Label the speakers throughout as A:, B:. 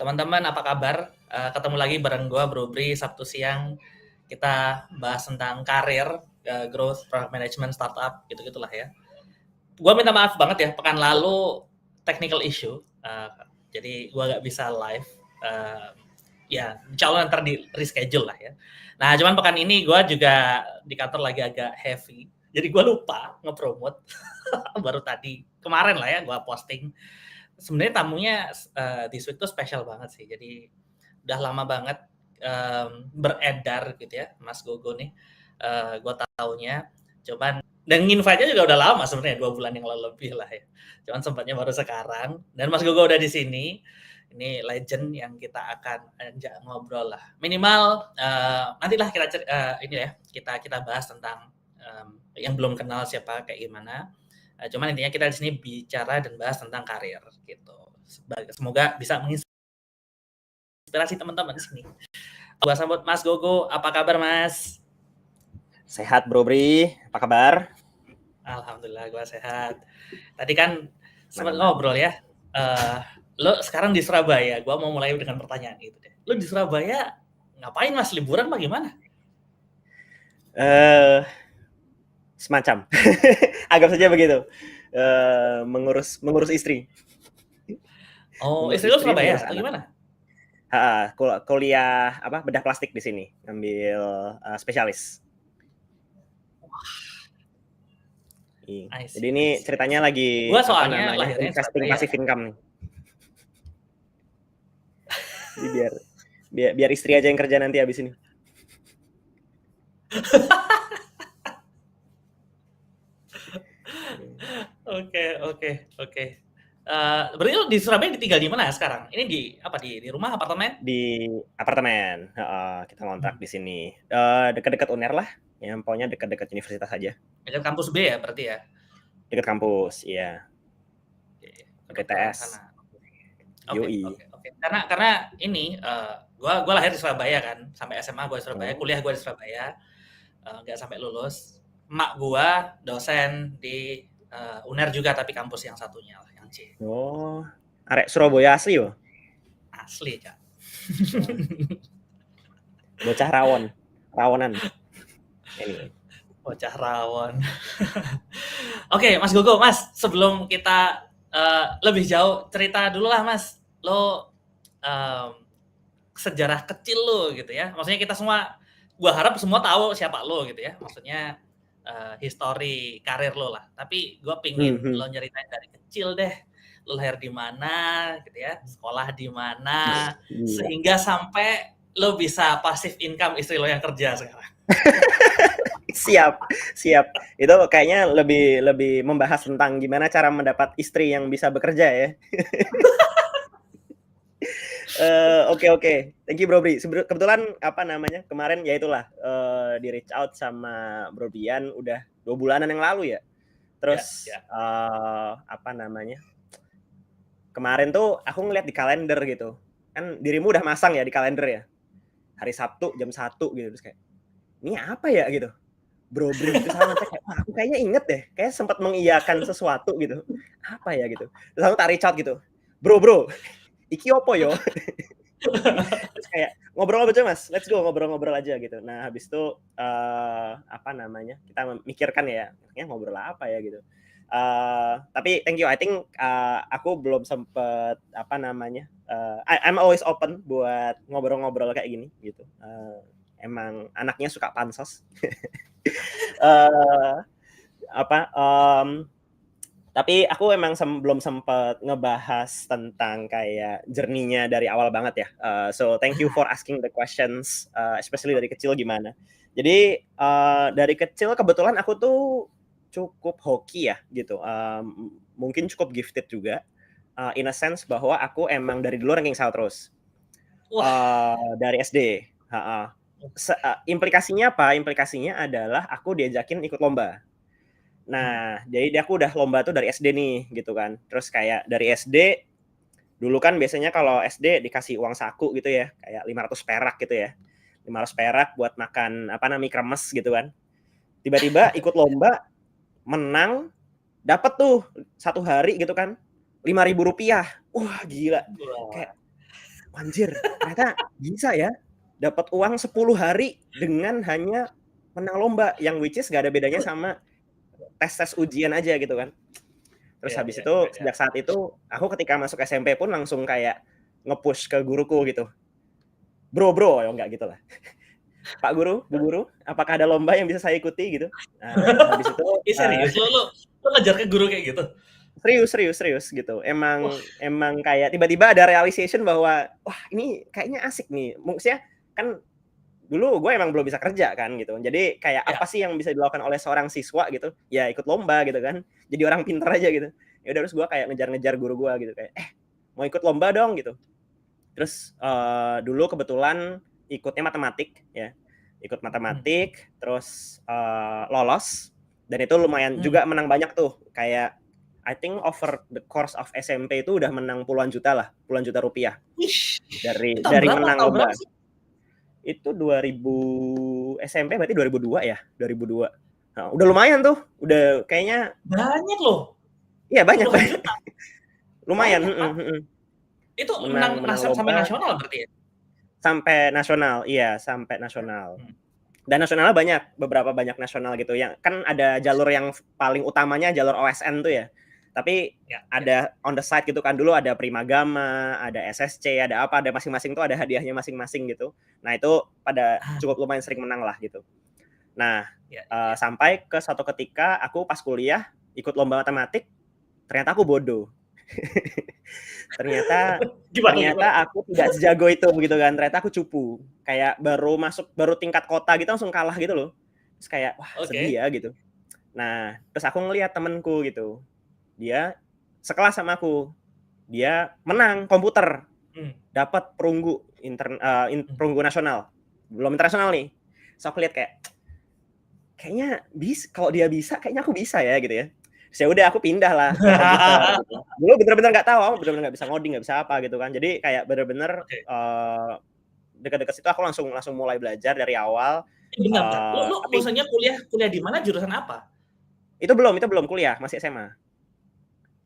A: Teman-teman apa kabar? Ketemu lagi bareng gua Brobri Sabtu siang. Kita bahas tentang karir, growth, product management, startup, gitu-gitulah ya. Gua minta maaf banget ya, pekan lalu technical issue. Jadi gua nggak bisa live. Eh, ya, insya Allah ntar di reschedule lah ya. Nah, cuman pekan ini gua juga di kantor lagi agak heavy. Jadi gua lupa ngepromote baru tadi. Kemarin lah ya gua posting. Sebenarnya tamunya this week tuh spesial banget sih. Jadi udah lama banget beredar gitu ya, Mas Gogo nih. Gue taunya, cuman dan invite-nya juga udah lama sebenarnya 2 bulan yang lalu lebih lah ya. Cuman sempatnya baru sekarang. Dan Mas Gogo udah di sini. Ini legend yang kita akan ajak ngobrol lah. Minimal nantilah kita ini ya kita bahas tentang yang belum kenal siapa kayak gimana. Cuman intinya kita di sini bicara dan bahas tentang karir gitu. Semoga bisa menginspirasi teman-teman di sini. Gua sambut Mas Gogo, apa kabar Mas?
B: Sehat Bro Bri, apa kabar?
A: Alhamdulillah gua sehat. Tadi kan sempat ngobrol ya. Lo sekarang di Surabaya, gua mau mulai dengan pertanyaan itu deh. Lo di Surabaya ngapain Mas, liburan apa gimana?
B: Semacam, anggap saja begitu. Mengurus istri.
A: Oh, istri lo Surabaya atau gimana?
B: Kuliah bedah plastik di sini, ngambil spesialis. Jadi ini ceritanya lagi
A: gua soalnya
B: investing passive income nih. Jadi biar istri aja yang kerja nanti abis ini.
A: Oke. Berarti lo di Surabaya tinggal di mana sekarang? Ini di rumah, apartemen?
B: Di apartemen. Kita ngontrak di sini. Dekat-dekat UNER lah. Ya, pokoknya dekat-dekat universitas aja.
A: Dekat kampus B ya berarti ya?
B: Dekat kampus, iya. PTS.
A: Oke. Karena ini gue lahir di Surabaya kan, sampai SMA gue di Surabaya, kuliah gue di Surabaya, nggak sampai lulus. Emak gue dosen di UNER juga, tapi kampus yang satunya lah, yang C.
B: Oh, arek Surabaya asli yo?
A: Asli kan.
B: Bocah rawonan. Anyway.
A: Bocah rawon. Oke, Mas Gogo, Mas, sebelum kita lebih jauh, cerita dulu lah Mas, lo sejarah kecil lo gitu ya. Maksudnya kita semua, gua harap semua tahu siapa lo gitu ya. Maksudnya history karir lo lah. Tapi gua pingin lo nyeritain dari kecil deh. Lo lahir di mana gitu ya, sekolah di mana, sehingga sampai lo bisa passive income istri lo yang kerja sekarang.
B: Siap. Itu kayaknya lebih membahas tentang gimana cara mendapat istri yang bisa bekerja ya. Oke. Thank you Bro Bri. Kebetulan kemarin ya itulah di reach out sama Bro Brian udah 2 bulanan yang lalu ya. Terus kemarin tuh aku ngeliat di kalender gitu. Kan dirimu udah masang ya di kalender ya. Hari Sabtu jam 1 gitu, terus kayak ini apa ya gitu. Bro Bri itu sama kayak aku kayaknya inget deh, kayak sempat mengiyakan sesuatu gitu. Apa ya gitu. Terus aku reach out gitu. Bro, iki opo yo? Terus kayak ngobrol aja Mas, let's go ngobrol aja gitu. Nah habis itu kita memikirkan ya ngobrol apa ya gitu. Tapi thank you, I think aku belum sempet I'm always open buat ngobrol-ngobrol kayak gini gitu. Emang anaknya suka pansos. Tapi aku emang belum sempat ngebahas tentang kayak journey-nya dari awal banget ya. So thank you for asking the questions, especially dari kecil gimana. Jadi dari kecil kebetulan aku tuh cukup hoki ya gitu. Mungkin cukup gifted juga. In a sense bahwa aku emang dari dulu ranking 1 terus. Dari SD. Implikasinya apa? Implikasinya adalah aku diajakin ikut lomba. Nah, jadi aku udah lomba tuh dari SD nih gitu kan. Terus kayak dari SD dulu kan biasanya kalau SD dikasih uang saku gitu ya, kayak 500 perak gitu ya. 500 perak buat makan kremes gitu kan. Tiba-tiba ikut lomba, menang, dapat tuh 1 hari gitu kan 5.000 rupiah. Wah, gila. Kayak anjir, ternyata bisa ya dapat uang 10 hari dengan hanya menang lomba, yang which is nggak ada bedanya sama tes-tes ujian aja gitu kan. Terus
A: Iya
B: habis
A: iya
B: itu
A: iya iya.
B: sejak saat itu aku ketika masuk SMP pun langsung kayak nge-push ke guruku gitu. Bro, ya enggak gitu lah. Pak Guru, Bu Guru, apakah ada lomba yang bisa saya ikuti gitu? Habis itu
A: Ih, serius lu ngejar ke guru kayak gitu?
B: serius gitu.
A: Wah,
B: Emang kayak tiba-tiba ada realization bahwa wah ini kayaknya asik nih. Maksudnya kan dulu gue emang belum bisa kerja kan gitu. Jadi kayak
A: ya.
B: apa sih yang bisa dilakukan oleh seorang siswa gitu? Ya ikut lomba gitu kan. Jadi orang pinter aja gitu. Ya udah terus gue kayak ngejar-ngejar guru gue gitu kayak mau ikut lomba dong gitu. Terus dulu kebetulan ikutnya matematik ya. Ikut
A: Hmm.
B: matematik terus lolos dan itu lumayan
A: Hmm.
B: juga menang banyak tuh. Kayak I think over the course of SMP itu udah menang puluhan juta rupiah
A: Wih, itu tahun
B: dari
A: berapa?
B: menang
A: Tahun
B: lomba.
A: berapa sih?
B: Itu 2000 SMP berarti 2002 ya, 2002. Nah, udah lumayan tuh, udah kayaknya
A: Banyak loh,
B: iya banyak
A: puluhan
B: banyak.
A: juta.
B: Lumayan,
A: Banyak, Pak.
B: mhm.
A: Itu menang
B: Menang menang
A: sampai
B: lomba
A: nasional berarti ya?
B: sampai nasional, iya sampai nasional.
A: Hmm.
B: Dan nasionalnya banyak, beberapa banyak nasional gitu yang kan ada jalur yang paling utamanya jalur OSN tuh ya. Tapi
A: Ya, ya.
B: ada on the side gitu kan dulu ada Primagama, ada SSC, ada apa, ada masing-masing tuh ada hadiahnya masing-masing gitu. Nah, itu pada
A: Ah,
B: cukup lumayan sering menang lah gitu. Nah,
A: ya, ya.
B: sampai ke suatu ketika aku pas kuliah ikut lomba matematik, ternyata aku bodoh. ternyata
A: Gimana
B: ternyata
A: gimana?
B: aku tidak sejago itu gitu kan. Ternyata aku cupu. Kayak baru tingkat kota gitu langsung kalah gitu loh. Terus kayak wah sedih
A: Oke.
B: ya gitu. Nah, terus aku ngelihat temenku gitu. Dia sekelas sama aku. Dia menang komputer,
A: Hmm.
B: dapat perunggu
A: Hmm.
B: perunggu nasional. Belum internasional nih. So aku lihat kayaknya bisa, kalau dia bisa kayaknya aku bisa ya gitu ya. Terus ya udah aku pindah lah ke komputer gitu. Dulu bener-bener nggak tahu, aku bener-bener nggak bisa ngoding, nggak bisa apa gitu kan. Jadi kayak bener-bener
A: Oke.
B: dekat-dekat situ aku langsung mulai belajar dari awal.
A: Bentar, bentar. Lu
B: Tapi
A: maksudnya kuliah di mana, jurusan apa?
B: itu belum kuliah, masih SMA.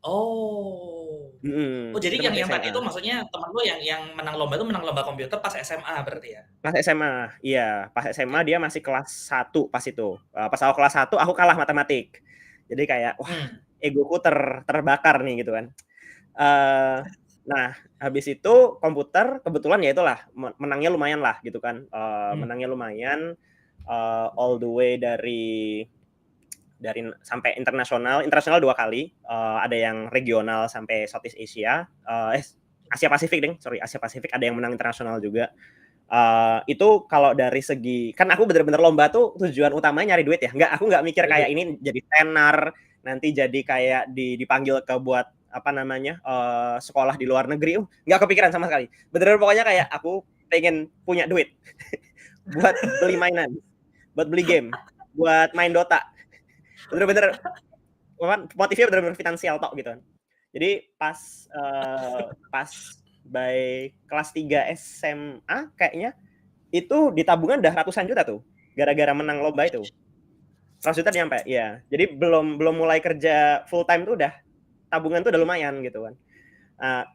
A: Oh. Oh, jadi
B: Itu
A: yang
B: masih
A: tadi itu
B: SMA.
A: maksudnya teman lu yang menang lomba itu menang lomba komputer pas SMA berarti ya?
B: Pas SMA, iya. Pas SMA
A: Oke.
B: dia masih kelas 1 pas itu. Pas aku kelas 1 aku kalah matematik. Jadi kayak wah
A: Hmm.
B: egoku terbakar nih gitu kan. Eee, nah, habis itu komputer kebetulan ya itulah menangnya lumayan lah gitu kan,
A: Hmm.
B: menangnya lumayan, all the way dari sampai internasional 2 kali, ada yang regional sampai Southeast Asia, Asia Pasifik deng, sorry Asia Pasifik ada yang menang internasional juga. Itu kalau dari segi kan aku bener-bener lomba tuh tujuan utamanya nyari duit ya, aku nggak mikir
A: Dari
B: kayak
A: duit.
B: ini jadi tenar, nanti jadi kayak dipanggil ke buat apa namanya, sekolah di luar negeri, nggak kepikiran sama sekali. Bener-bener pokoknya kayak aku pengen punya duit buat beli mainan, buat beli game, buat main Dota. Bener-bener motifnya bener-bener finansial tok gitu kan. Jadi pas by kelas 3 SMA kayaknya itu di tabungan udah ratusan juta tuh, gara-gara menang lomba itu. 100 juta nyampe, iya. Jadi belum mulai kerja full time tuh udah tabungan tuh udah lumayan gitu kan.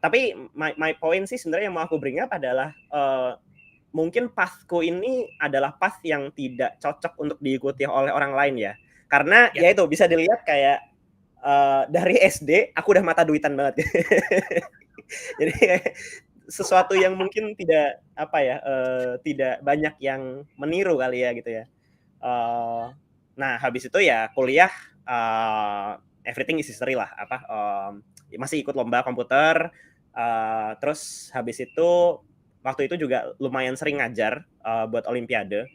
B: Tapi my point sih sebenarnya yang mau aku bring up adalah mungkin pathku ini adalah path yang tidak cocok untuk diikuti oleh orang lain ya. Karena
A: Ya.
B: ya itu bisa dilihat kayak dari SD aku udah mata duitan banget. Jadi sesuatu yang mungkin tidak apa ya, tidak banyak yang meniru kali ya gitu ya. Nah habis itu ya kuliah, everything is history lah, apa, masih ikut lomba komputer, terus habis itu waktu itu juga lumayan sering ngajar, buat olimpiade.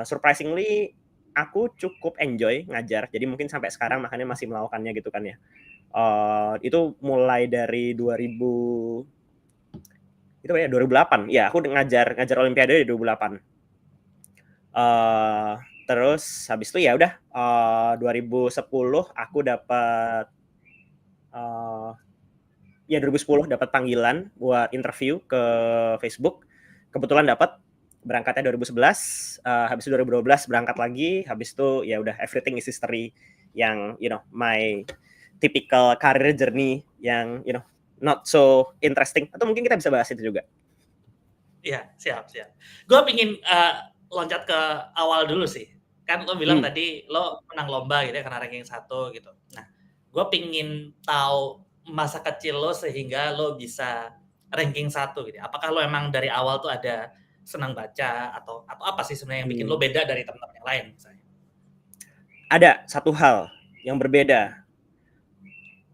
B: Surprisingly aku cukup enjoy ngajar, jadi mungkin sampai sekarang makanya masih melakukannya gitu kan ya. Itu mulai dari 2008, ya aku ngajar olimpiade di 2008. Terus habis itu ya udah 2010 aku dapat ya 2010 dapat panggilan buat interview ke Facebook. Kebetulan dapat, berangkatnya 2011, habis itu 2012 berangkat lagi, habis itu ya udah everything is history yang my typical career journey yang not so interesting, atau mungkin kita bisa bahas itu juga.
A: Iya, siap. Gue pingin loncat ke awal dulu sih. Kan lo bilang tadi lo menang lomba gitu ya karena ranking 1 gitu. Nah, gue pingin tahu masa kecil lo sehingga lo bisa ranking 1 gitu. Apakah lo emang dari awal tuh ada senang baca atau apa sih sebenarnya yang bikin lo beda dari teman-teman yang lain misalnya?
B: Ada satu hal yang berbeda.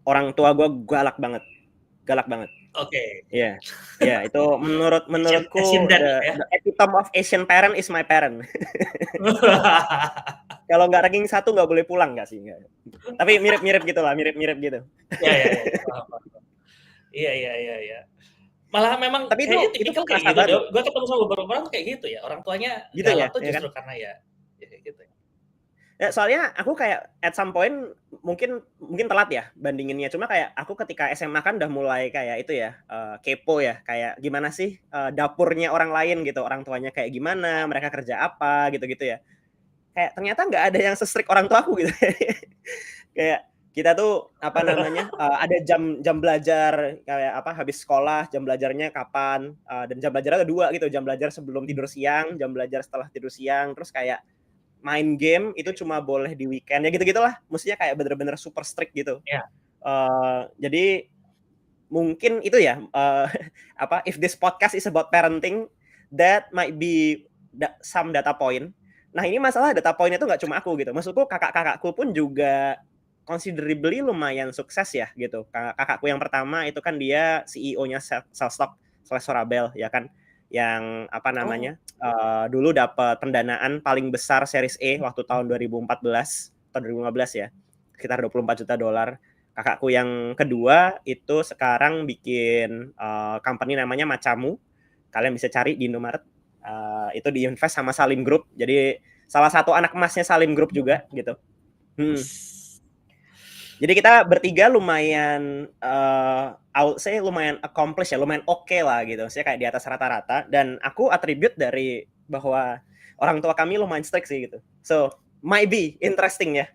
B: Orang tua gue galak banget.
A: Oke.
B: Iya. Iya, itu
A: Asian
B: menurutku
A: dad
B: the
A: ya.
B: the epitome of Asian parent is my parent. Kalau nggak ranking 1 nggak boleh pulang nggak sih? Nggak. Tapi mirip-mirip gitulah, mirip-mirip gitu.
A: Iya. Paham. Iya. Malah memang
B: Tapi
A: kayaknya
B: itu
A: tipikal kayak
B: kerasa
A: gitu deh.
B: banget.
A: Gue ketemu sama beberapa orang tuh kayak gitu ya. Orang tuanya
B: Gitu ya,
A: galak tuh
B: ya kan?
A: justru karena ya kayak gitu ya.
B: Ya, soalnya aku kayak at some point mungkin telat ya bandinginnya. Cuma kayak aku ketika SMA kan udah mulai kayak itu ya, kepo ya, kayak gimana sih dapurnya orang lain gitu, orang tuanya kayak gimana, mereka kerja apa gitu-gitu ya. Kayak ternyata nggak ada yang se-strict orang tua aku gitu. Kayak kita tuh apa namanya, ada jam belajar kayak apa, habis sekolah jam belajarnya kapan, dan jam belajarnya ada 2 gitu, jam belajar sebelum tidur siang, jam belajar setelah tidur siang, terus kayak main game itu cuma boleh di weekend, ya gitu-gitulah. Maksudnya kayak bener-bener super strict gitu.
A: Iya.
B: Jadi mungkin itu ya, apa, if this podcast is about parenting, that might be some data point. Nah, ini masalah data point itu nggak cuma aku gitu. Maksudku kakak-kakakku pun juga considerably lumayan sukses ya gitu. Kakakku yang pertama itu kan dia CEO-nya Celestorabel ya kan, yang apa
A: Oh.
B: namanya, dulu dapat pendanaan paling besar Series A waktu tahun 2014 atau 2015 ya, sekitar $24 juta. Kakakku yang kedua itu sekarang bikin company namanya Macamu. Kalian bisa cari di Indomaret. Itu diinvest sama Salim Group. Jadi salah satu anak emasnya Salim Group juga gitu. Jadi kita bertiga lumayan I would say lumayan accomplish ya, lumayan oke lah gitu. Maksudnya kayak di atas rata-rata, dan aku attribute dari bahwa orang tua kami lumayan strict sih gitu. So might be interesting ya.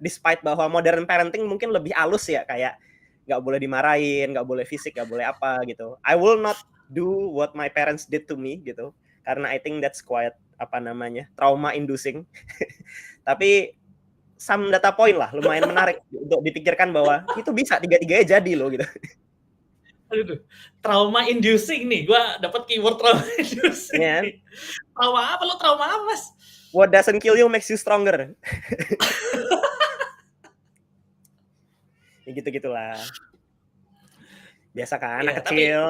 B: Despite bahwa modern parenting mungkin lebih halus ya, kayak nggak boleh dimarahin, nggak boleh fisik, nggak boleh apa gitu. I will not do what my parents did to me gitu. Karena I think that's quite apa namanya, trauma inducing. Tapi some data point lah, lumayan menarik untuk dipikirkan bahwa itu bisa tiga-tiganya jadi loh gitu.
A: Aduh, trauma inducing nih. Gua dapat keyword trauma inducing
B: Ya,
A: nih. Trauma apa? Lo trauma apa, Mas?
B: what doesn't kill you makes you stronger. Ya gitu-gitulah. Biasa kan anak
A: Iya, tapi
B: kecil,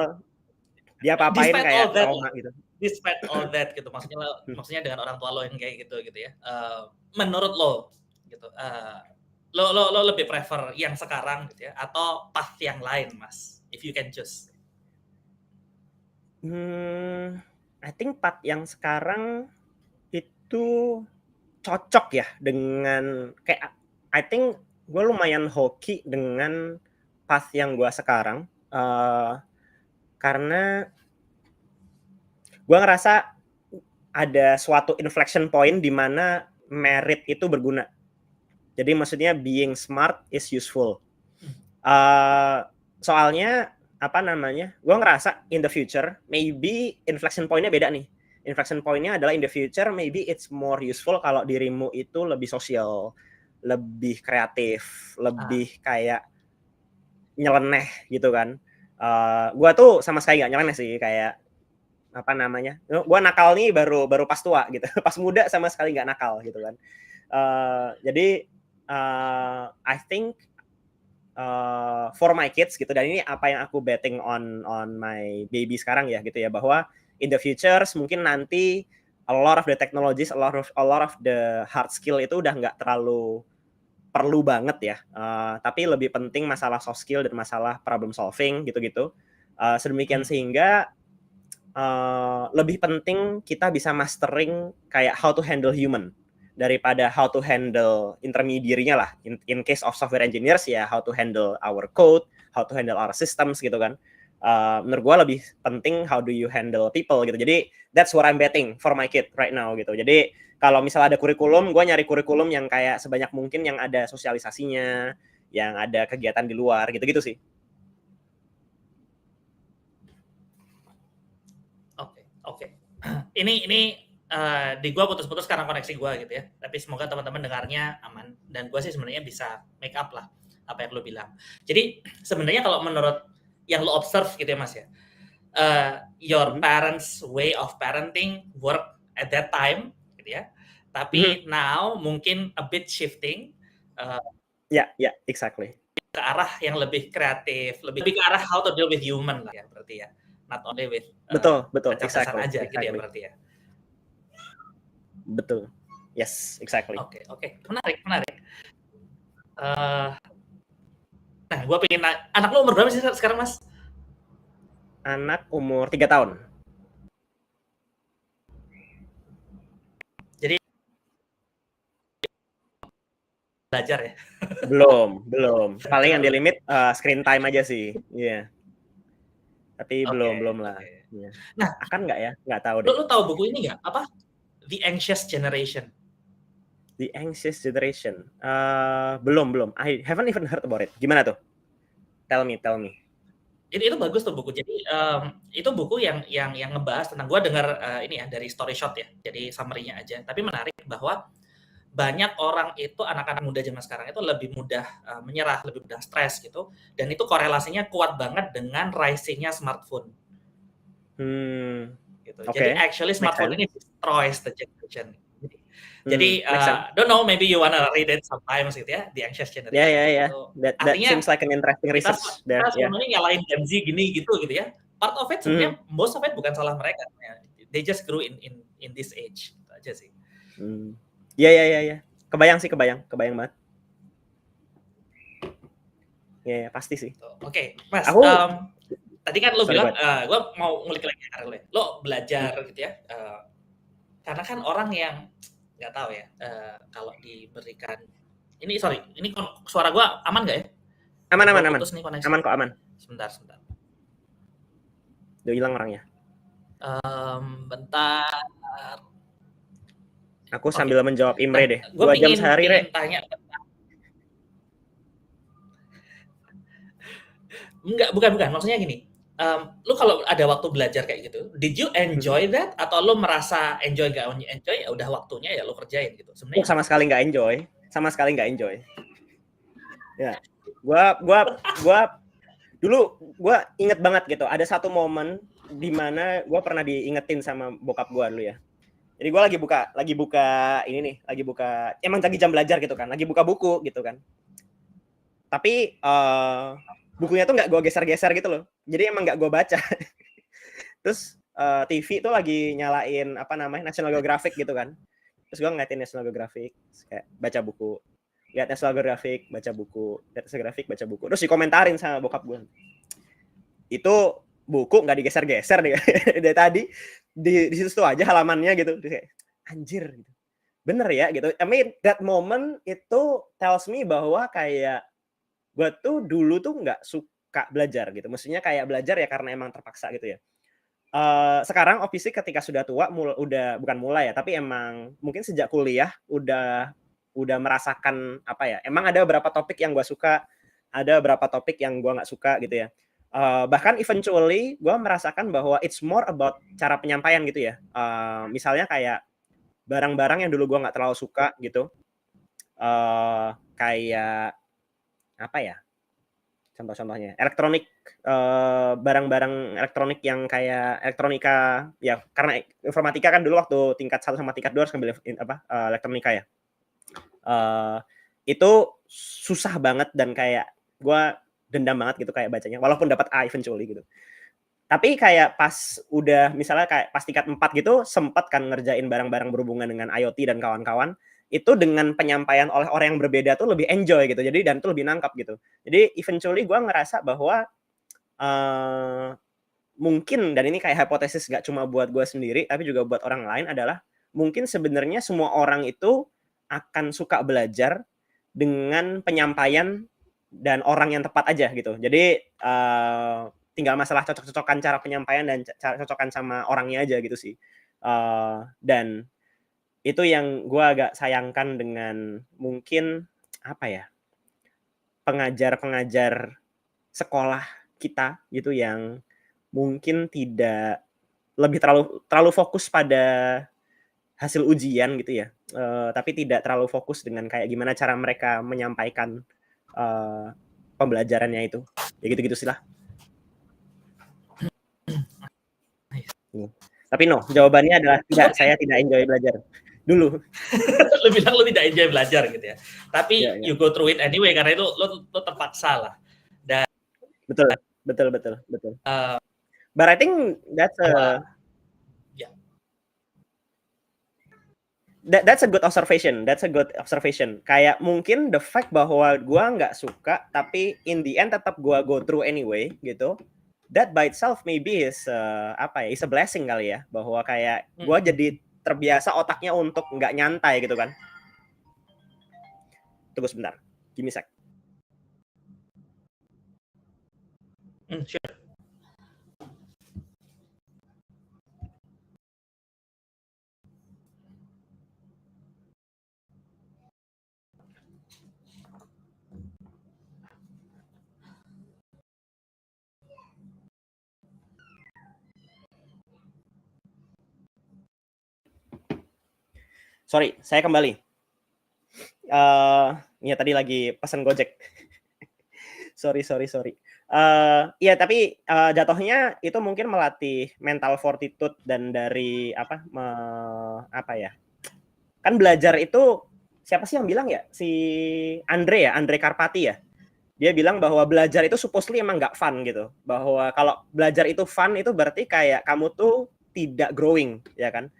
B: dia apa-apain
A: despite all
B: kayak
A: that
B: trauma gitu.
A: despite all that gitu, maksudnya dengan orang tua lo yang kayak gitu ya. Menurut lo gitu, lo lebih prefer yang sekarang gitu ya atau path yang lain, Mas? If you can choose.
B: I think part yang sekarang itu cocok ya dengan kayak I think gue lumayan hoki dengan path yang gue sekarang, karena gue ngerasa ada suatu inflection point di mana merit itu berguna. Jadi maksudnya being smart is useful. Soalnya apa namanya? Gue ngerasa in the future maybe inflection point-nya beda nih. Inflection point-nya adalah in the future maybe it's more useful kalau dirimu itu lebih sosial, lebih kreatif, lebih kayak nyeleneh gitu kan. Gue tuh sama sekali nggak nyeleneh sih, kayak apa namanya? Gue nakal nih baru pas tua gitu. Pas muda sama sekali nggak nakal gitu kan. Jadi I think for my kids gitu, dan ini apa yang aku betting on my baby sekarang ya gitu ya, bahwa in the future mungkin nanti a lot of the technologies, a lot of the hard skill itu udah nggak terlalu perlu banget ya, tapi lebih penting masalah soft skill dan masalah problem solving gitu-gitu. Sedemikian sehingga lebih penting kita bisa mastering kayak how to handle human daripada how to handle intermediary-nya lah. In case of software engineers ya how to handle our code, how to handle our systems gitu kan. Menurut gue lebih penting how do you handle people gitu. Jadi that's what I'm betting for my kid right now gitu. Jadi kalau misalnya ada kurikulum, gue nyari kurikulum yang kayak sebanyak mungkin yang ada sosialisasinya, yang ada kegiatan di luar gitu-gitu sih.
A: Oke. ini di gua putus-putus karena koneksi gua gitu ya. Tapi semoga teman-teman dengarnya aman dan gua sih sebenarnya bisa make up lah apa yang lu bilang. Jadi sebenarnya kalau menurut yang lu observe gitu ya Mas ya. Your parents way of parenting work at that time gitu ya. Tapi now mungkin a bit shifting
B: Ya, exactly.
A: ke arah yang lebih kreatif, lebih ke arah how to deal with human lah ya berarti ya. Not only with
B: Betul,
A: kecerdasan
B: exactly.
A: aja gitu ya berarti ya.
B: Betul. Yes, exactly.
A: Oke. Menarik. Nah, gue pengen anak lu umur berapa sih sekarang, Mas?
B: Anak umur 3 tahun.
A: Jadi belajar ya?
B: Belum. Paling yang di limit screen time aja sih. Iya. Tapi belum lah. Yeah. Nah, akan nggak ya? Nggak tahu deh.
A: Lu tahu buku ini nggak? Apa? The Anxious Generation.
B: The Anxious Generation. Belum. I haven't even heard about it. Gimana tuh? Tell me.
A: Jadi itu bagus tuh buku. Jadi itu buku yang ngebahas tentang, gue dengar ini ya dari story shot ya. Jadi summary-nya aja. Tapi menarik bahwa banyak orang itu, anak-anak muda zaman sekarang itu lebih mudah menyerah, lebih mudah stres gitu. Dan itu korelasinya kuat banget dengan rising-nya smartphone. Gitu.
B: Okay.
A: Jadi actually smartphone ini destroys the generation. Jadi don't know, maybe you wanna read it sometimes gitu ya, The Anxious Generation.
B: Yeah.
A: Gitu.
B: That seems like an interesting research.
A: Kita sebenarnya nyalain Gen Z gini gitu ya. Part of it sebenarnya most of it bukan salah mereka. They just grew in this age. Itu aja sih.
B: Iya. Kebayang banget. Ya, pasti sih.
A: Oke, Mas. Tadi kan lo bilang, gue mau ngulik lagi karena lo belajar gitu ya. Karena kan orang yang nggak tahu ya, kalau diberikan ini suara gue aman nggak ya?
B: Aman. Aman kok, aman.
A: Sebentar.
B: Udah hilang orangnya.
A: Bentar.
B: Aku sambil menjawab Imre deh. 2 jam sehari, Re.
A: Tanya. Enggak, bukan. Maksudnya gini. Lu kalau ada waktu belajar kayak gitu, did you enjoy that atau lu merasa enjoy gak enjoy, ya udah waktunya ya lu kerjain gitu. Sebenarnya
B: sama sekali nggak enjoy. Ya, gua dulu gua inget banget gitu. Ada satu momen di mana gua pernah diingetin sama bokap gua dulu ya. Jadi gua lagi buka emang lagi jam belajar gitu kan, lagi buka buku gitu kan. Tapi bukunya tuh nggak gue geser-geser gitu loh. Jadi emang nggak gue baca. Terus TV tuh lagi nyalain National Geographic gitu kan. Terus gue ngeliatin National Geographic, kayak baca buku. Lihat National Geographic, baca buku. Terus dikomentarin sama bokap gue. Itu buku nggak digeser-geser deh. Dari tadi di situ aja halamannya gitu. Terus kayak anjir gitu. Bener ya gitu. I mean that moment itu tells me bahwa kayak gue tuh dulu tuh nggak suka belajar gitu. Maksudnya kayak belajar ya karena emang terpaksa gitu ya. Sekarang obviously ketika sudah tua, bukan mulai ya, tapi emang mungkin sejak kuliah udah merasakan emang ada beberapa topik yang gue suka, ada beberapa topik yang gue nggak suka gitu ya. Bahkan eventually gue merasakan bahwa it's more about cara penyampaian gitu ya. Misalnya kayak barang-barang yang dulu gue nggak terlalu suka gitu. Kayak contoh-contohnya barang-barang elektronik yang kayak elektronika ya, karena informatika kan dulu waktu tingkat 1 sama tingkat 2 harus ngambil elektronika ya. Itu susah banget dan kayak gue dendam banget gitu kayak bacanya, walaupun dapat A eventually gitu. Tapi kayak pas udah misalnya kayak pas tingkat 4 gitu sempat kan ngerjain barang-barang berhubungan dengan IoT dan kawan-kawan, itu dengan penyampaian oleh orang yang berbeda tuh lebih enjoy gitu. Jadi dan tuh lebih nangkap gitu. Jadi eventually gue ngerasa bahwa mungkin, dan ini kayak hipotesis gak cuma buat gue sendiri tapi juga buat orang lain, adalah mungkin sebenarnya semua orang itu akan suka belajar dengan penyampaian dan orang yang tepat aja gitu. Jadi tinggal masalah cocok-cocokan cara penyampaian dan cocokan sama orangnya aja gitu sih. Dan itu yang gue agak sayangkan dengan mungkin pengajar-pengajar sekolah kita gitu yang mungkin tidak lebih terlalu fokus pada hasil ujian gitu ya, tapi tidak terlalu fokus dengan kayak gimana cara mereka menyampaikan pembelajarannya itu. Ya gitu-gitu sih lah. Tapi no, jawabannya adalah tidak, saya tidak enjoy belajar dulu.
A: Lu bilang lu tidak enjoy belajar gitu ya. Tapi
B: Ya.
A: you go through it anyway karena itu lu terpaksa lah.
B: Betul. But I think that's a good observation. Kayak mungkin the fact bahwa gua nggak suka, tapi in the end tetap gua go through anyway gitu. That by itself maybe is is a blessing kali ya, bahwa kayak gua jadi terbiasa otaknya untuk nggak nyantai gitu kan. Tunggu sebentar, give me a sec.
A: Sure.
B: Sorry, saya kembali. Ya tadi lagi pesan Gojek. sorry. Iya, tapi jatuhnya itu mungkin melatih mental fortitude dan dari kan belajar itu, siapa sih yang bilang ya? Si Andre Karpati ya. Dia bilang bahwa belajar itu supposedly emang nggak fun gitu. Bahwa kalau belajar itu fun itu berarti kayak kamu tuh tidak growing, ya kan?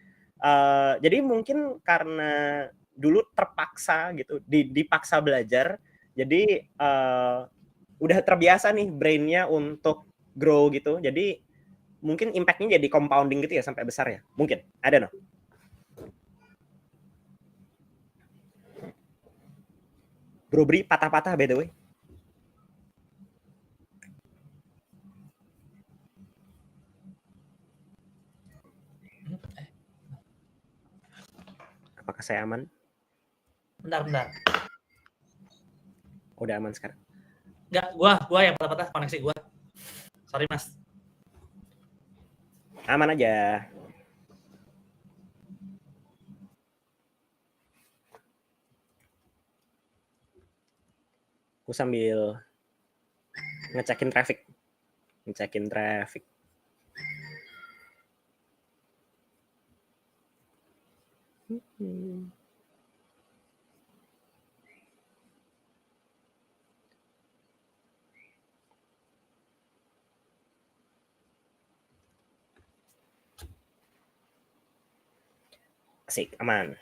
B: Jadi mungkin karena dulu terpaksa gitu, dipaksa belajar, jadi udah terbiasa nih brainnya untuk grow gitu. Jadi mungkin impact-nya jadi compounding gitu ya sampai besar ya. Mungkin, I don't know. Bro Bri patah-patah by the way. Apakah saya aman?
A: Bentar.
B: Udah aman sekarang?
A: Enggak, gua yang patah-patah koneksi gua. Sorry, Mas.
B: Aman aja. Aku sambil ngecekin traffic. Asik, aman.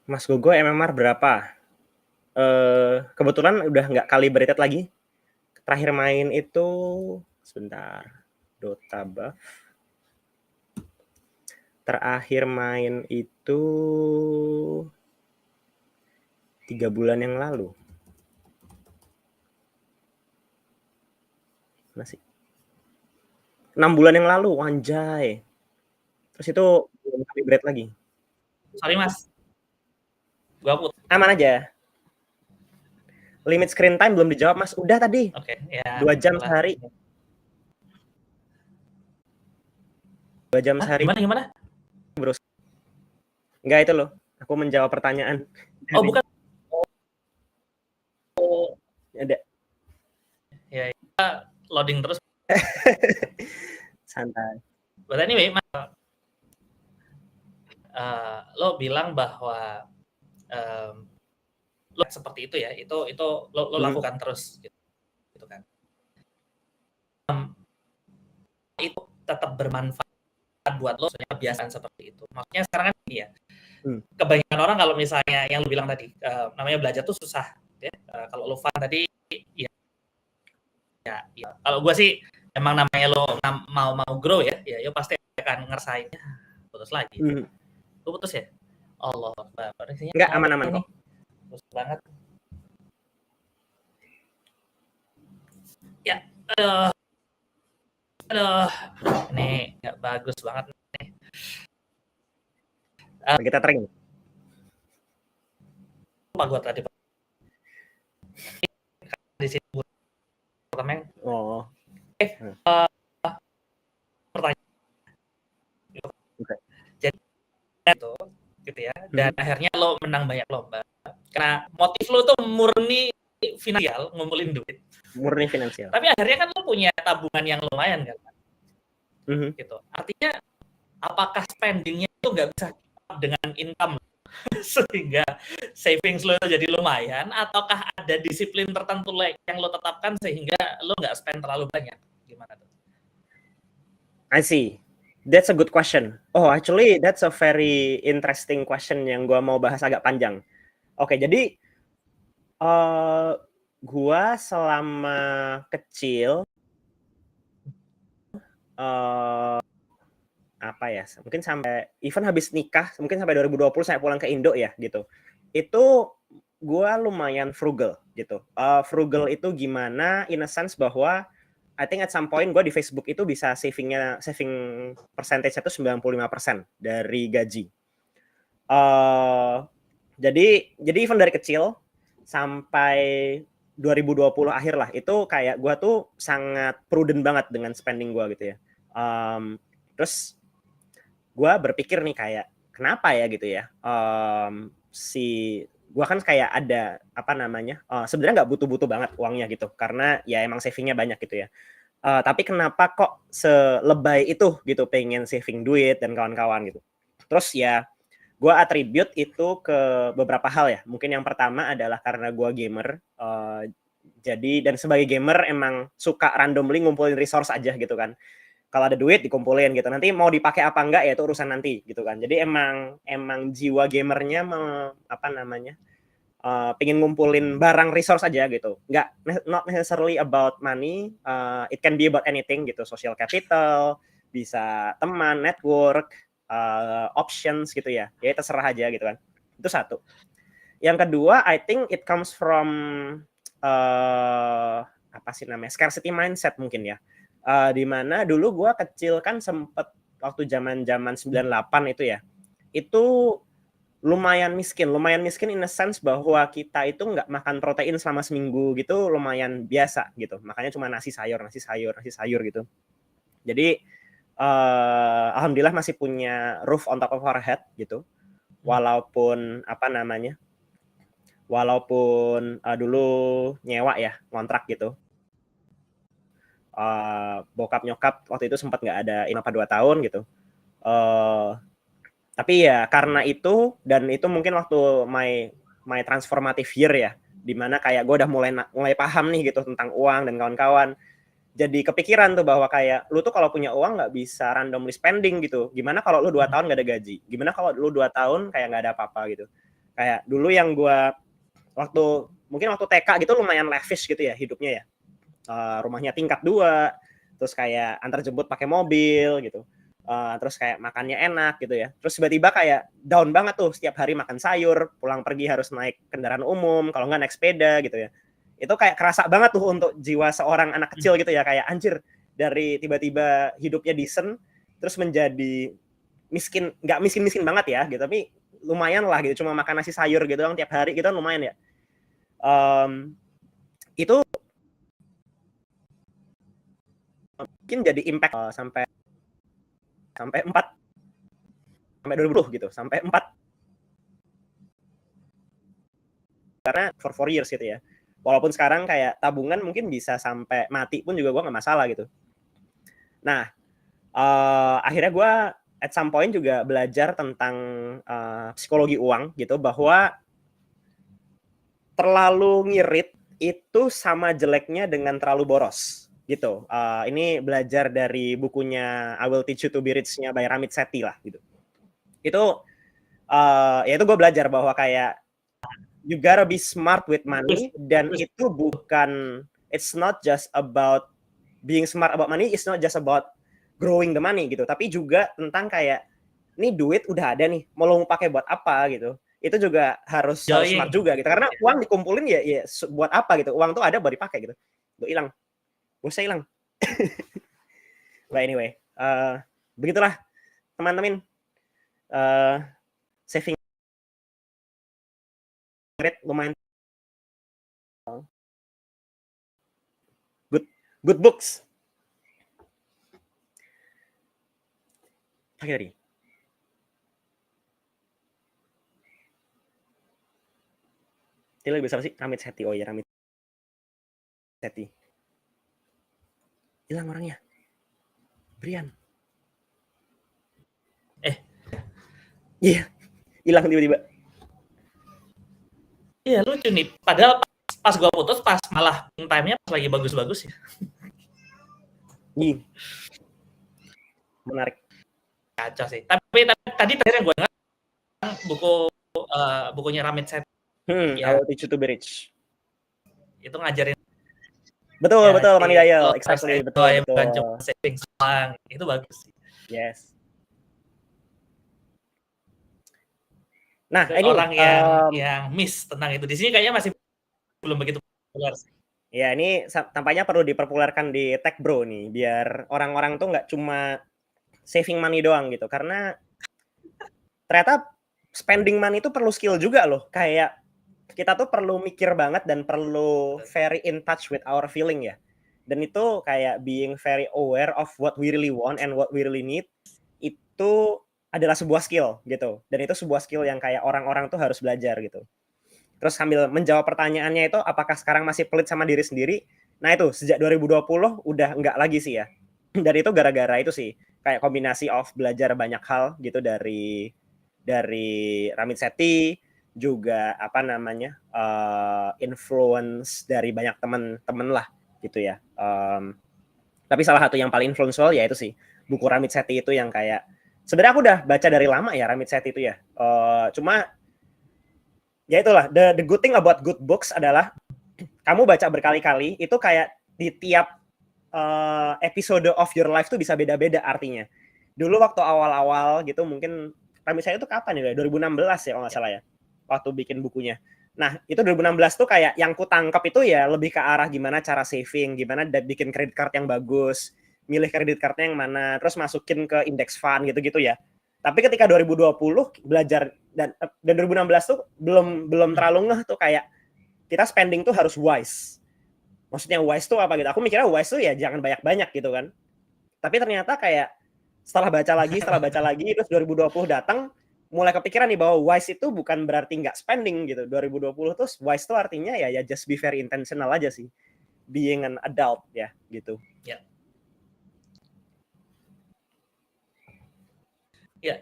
B: Mas Gogo MMR berapa? Kebetulan udah nggak calibrated lagi. Terakhir main itu sebentar. Dota buff. Terakhir main itu 3 bulan yang lalu. Masih 6 bulan yang lalu, anjay. Terus itu belum calibrate lagi.
A: Sorry, Mas. Gua
B: aman aja. Limit screen time belum dijawab, Mas. Udah tadi.
A: Oke, ya.
B: 2 jam sehari. 2 jam sehari.
A: Gimana?
B: Bro. Enggak, itu loh. Aku menjawab pertanyaan.
A: Oh, bukan.
B: Ada.
A: Ya, loading terus.
B: Santai.
A: But anyway, lo bilang bahwa lo seperti itu ya, itu lo lakukan terus gitu kan. Itu tetap bermanfaat buat lo, soalnya kebiasaan seperti itu. Maksudnya sekarang kan ini ya, kebanyakan orang kalau misalnya yang lo bilang tadi, namanya belajar tuh susah ya. Kalau lo fun tadi ya. Kalau gue sih emang namanya lo mau grow ya pasti akan ngerasainnya putus lagi. Lo putus ya? Allah Akbar.
B: Enggak, aman-aman kok.
A: Putus banget. Ya, aduh, ini nggak bagus banget nih.
B: Kita tering.
A: lupa gue tadi di sini pertama
B: Oh.
A: pertanyaan
B: Oke.
A: jadi itu gitu ya, dan akhirnya lo menang banyak lomba karena motif lo tuh murni finansial, ngumpulin duit.
B: Murni finansial.
A: Tapi akhirnya kan lo punya tabungan yang lumayan kan, gitu. Artinya apakah spendingnya itu nggak bisa dengan income sehingga savings lo jadi lumayan, ataukah ada disiplin tertentu yang lo tetapkan sehingga lo nggak spend terlalu banyak? Gimana tuh?
B: I see. That's a good question. Oh, actually that's a very interesting question yang gua mau bahas agak panjang. Oke, jadi gua selama kecil apa ya? Mungkin sampai even habis nikah, mungkin sampai 2020 saya pulang ke Indo ya gitu. Itu gua lumayan frugal gitu. Frugal itu gimana? In a sense bahwa I think at some point gue di Facebook itu bisa saving percentage-nya itu 95% dari gaji. Jadi even dari kecil sampai 2020 akhir lah, itu kayak gue tuh sangat prudent banget dengan spending gue gitu ya. Terus gue berpikir nih kayak kenapa ya gitu ya, gue kan kayak ada apa namanya, sebenarnya nggak butuh-butuh banget uangnya gitu, karena ya emang savingnya banyak gitu ya. Tapi kenapa kok selebay itu gitu pengen saving duit dan kawan-kawan gitu. Terus ya gue attribute itu ke beberapa hal ya. Mungkin yang pertama adalah karena gue gamer. Jadi dan sebagai gamer emang suka randomly ngumpulin resource aja gitu kan. Kalau ada duit dikumpulin gitu. Nanti mau dipakai apa enggak ya itu urusan nanti gitu kan. Jadi emang jiwa gamernya apa namanya? Pengen ngumpulin barang resource aja gitu. Not necessarily about money, it can be about anything gitu, social capital, bisa teman, network, options gitu ya. Ya terserah aja gitu kan. Itu satu. Yang kedua, I think it comes from apa sih namanya? Scarcity mindset mungkin ya. Di mana dulu gue kecil kan sempet waktu zaman-zaman 98 itu ya. Itu lumayan miskin in a sense bahwa kita itu nggak makan protein selama seminggu gitu, lumayan biasa gitu. Makanya cuma nasi sayur gitu. Jadi alhamdulillah masih punya roof on top of our head gitu. Walaupun apa namanya? Walaupun dulu nyewa ya, ngontrak gitu. Bokap nyokap waktu itu sempat nggak ada 2 tahun gitu. Tapi ya karena itu, dan itu mungkin waktu my transformative year ya, dimana kayak gue udah mulai paham nih gitu tentang uang dan kawan-kawan. Jadi kepikiran tuh bahwa kayak lu tuh kalau punya uang nggak bisa randomly spending gitu. Gimana kalau lu 2 tahun nggak ada gaji? Gimana kalau lu 2 tahun kayak nggak ada apa-apa gitu? Kayak dulu yang gue mungkin waktu TK gitu lumayan lavish gitu ya hidupnya ya. Rumahnya tingkat 2, terus kayak antar jemput pakai mobil gitu. Terus kayak makannya enak gitu ya. Terus tiba-tiba kayak down banget tuh, setiap hari makan sayur, pulang pergi harus naik kendaraan umum, kalau nggak naik sepeda gitu ya. Itu kayak kerasa banget tuh untuk jiwa seorang anak kecil gitu ya, kayak anjir, dari tiba-tiba hidupnya decent terus menjadi miskin, nggak miskin-miskin banget ya gitu, tapi lumayan lah gitu, cuma makan nasi sayur gitu kan tiap hari gitu kan lumayan ya. Itu mungkin jadi impact sampai 2020 gitu, sampai 4 karena for 4 years gitu ya. Walaupun sekarang kayak tabungan mungkin bisa sampai mati pun juga gue nggak masalah gitu. Nah, akhirnya gue at some point juga belajar tentang psikologi uang gitu, bahwa terlalu ngirit itu sama jeleknya dengan terlalu boros gitu. Ini belajar dari bukunya I Will Teach You to Be Rich-nya by Ramit Sethi lah gitu. Itu ya itu gue belajar bahwa kayak you gotta be smart with money, dan itu bukan, it's not just about being smart about money, it's not just about growing the money gitu, tapi juga tentang kayak ini duit udah ada nih, mau lo pakai buat apa gitu. Itu juga harus smart juga gitu, karena uang dikumpulin ya buat apa gitu, uang tuh ada buat dipakai gitu. Gue hilang, gue hilang. But anyway, begitulah teman-teman, saving rate lumayan good books. Lagi tadi. Dia lebih besar sih, Ramit Sethi. Oh iya, Ramit Sethi. Hilang orangnya. Brian. Iya, hilang tiba-tiba.
A: Iya, lucu nih. Padahal pas gua putus, pas malah time-nya pas lagi bagus-bagus ya.
B: Menarik.
A: Kacau sih. Tapi tadi terakhir yang gua dengar bukunya Ramit Sethi.
B: I will teach you to be rich.
A: Itu ngajarin.
B: Betul, Money Dial. Exactly, betul.
A: Bukan cuma savings doang. Itu bagus sih.
B: Yes. Nah,
A: ini orang yang miss tentang itu. Di sini kayaknya masih belum begitu populer sih.
B: Ya, ini tampaknya perlu dipopulerkan di Tech Bro nih, biar orang-orang tuh nggak cuma saving money doang gitu. Karena ternyata spending money itu perlu skill juga loh. Kayak kita tuh perlu mikir banget dan perlu very in touch with our feeling ya. Dan itu kayak being very aware of what we really want and what we really need, itu adalah sebuah skill gitu. Dan itu sebuah skill yang kayak orang-orang tuh harus belajar gitu. Terus sambil menjawab pertanyaannya itu, apakah sekarang masih pelit sama diri sendiri? Nah itu, sejak 2020 udah enggak lagi sih ya. Dan itu gara-gara itu sih, kayak kombinasi of belajar banyak hal gitu dari Ramit Sethi, juga apa namanya, influence dari banyak teman-teman lah gitu ya. Tapi salah satu yang paling influential ya itu sih, buku Ramit Sethi itu yang kayak, sebenarnya aku udah baca dari lama ya Ramit Sethi itu ya. Cuma ya itulah, the good thing about good books adalah kamu baca berkali-kali itu kayak di tiap episode of your life tuh bisa beda-beda artinya. Dulu waktu awal-awal gitu mungkin Ramit Sethi itu kapan ya? 2016 ya kalau nggak salah ya, waktu bikin bukunya. Nah itu 2016 tuh kayak yang ku tangkap itu ya lebih ke arah gimana cara saving, gimana bikin credit card yang bagus, milih credit cardnya yang mana, terus masukin ke index fund gitu-gitu ya. Tapi ketika 2020 belajar dan 2016 tuh belum terlalu ngeh tuh kayak kita spending tuh harus wise. Maksudnya wise tuh apa gitu? Aku mikirnya wise tuh ya jangan banyak-banyak gitu kan. Tapi ternyata kayak setelah baca lagi terus 2020 datang mulai kepikiran nih bahwa wise itu bukan berarti nggak spending gitu. 2020 tuh wise tuh artinya ya just be very intentional aja sih. Being an adult ya gitu.
A: Ya.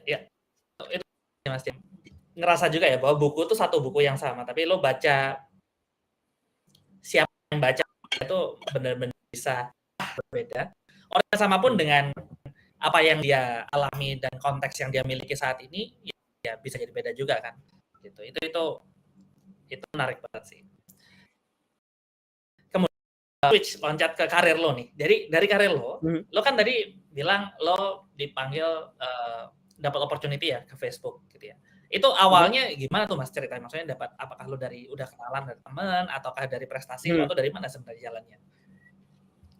A: Ya. Itu Mas Tim. Ngerasa juga ya bahwa buku itu satu buku yang sama, tapi lo baca, siapa yang baca itu benar-benar bisa berbeda. Orang yang sama pun dengan apa yang dia alami dan konteks yang dia miliki saat ini, ya bisa jadi beda juga kan. Gitu. Itu menarik banget sih. Kemudian switch loncat ke karir lo nih. Dari karir lo, lo kan tadi bilang lo dipanggil dapat opportunity ya ke Facebook gitu ya. Itu awalnya gimana tuh Mas ceritanya? Maksudnya dapat, apakah lo udah kenalan dari teman ataukah dari prestasi lo, atau dari mana sebenarnya jalannya?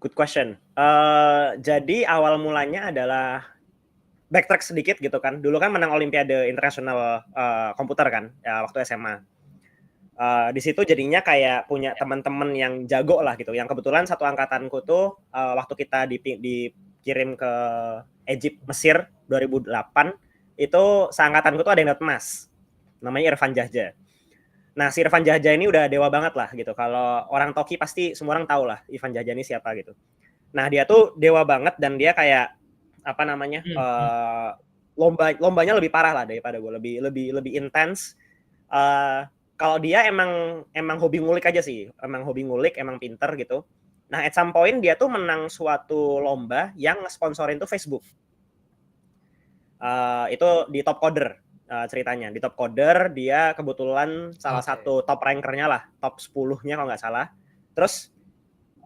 B: Good question. Jadi awal mulanya adalah backtrack sedikit gitu kan. Dulu kan menang Olimpiade Internasional komputer kan ya, waktu SMA. Di situ jadinya kayak punya teman-teman yang jago lah gitu. Yang kebetulan satu angkatanku tuh waktu kita dikirim ke Egypt, Mesir 2008 itu seangkatanku tuh ada yang dapat emas. Namanya Irfan Jahja. Nah, si Irfan Jahja ini udah dewa banget lah gitu. Kalau orang Toki pasti semua orang tahu lah Irfan Jahja ini siapa gitu. Nah, dia tuh dewa banget dan dia kayak apa namanya? Lombanya lebih parah lah daripada gue, lebih intens. Kalau dia emang hobi ngulik aja sih, emang hobi ngulik, emang pinter gitu. Nah, at some point dia tuh menang suatu lomba yang sponsorin tuh Facebook. Itu di Top Coder ceritanya. Di Top Coder dia kebetulan salah satu top rankernya lah, top 10-nya kalau nggak salah. Terus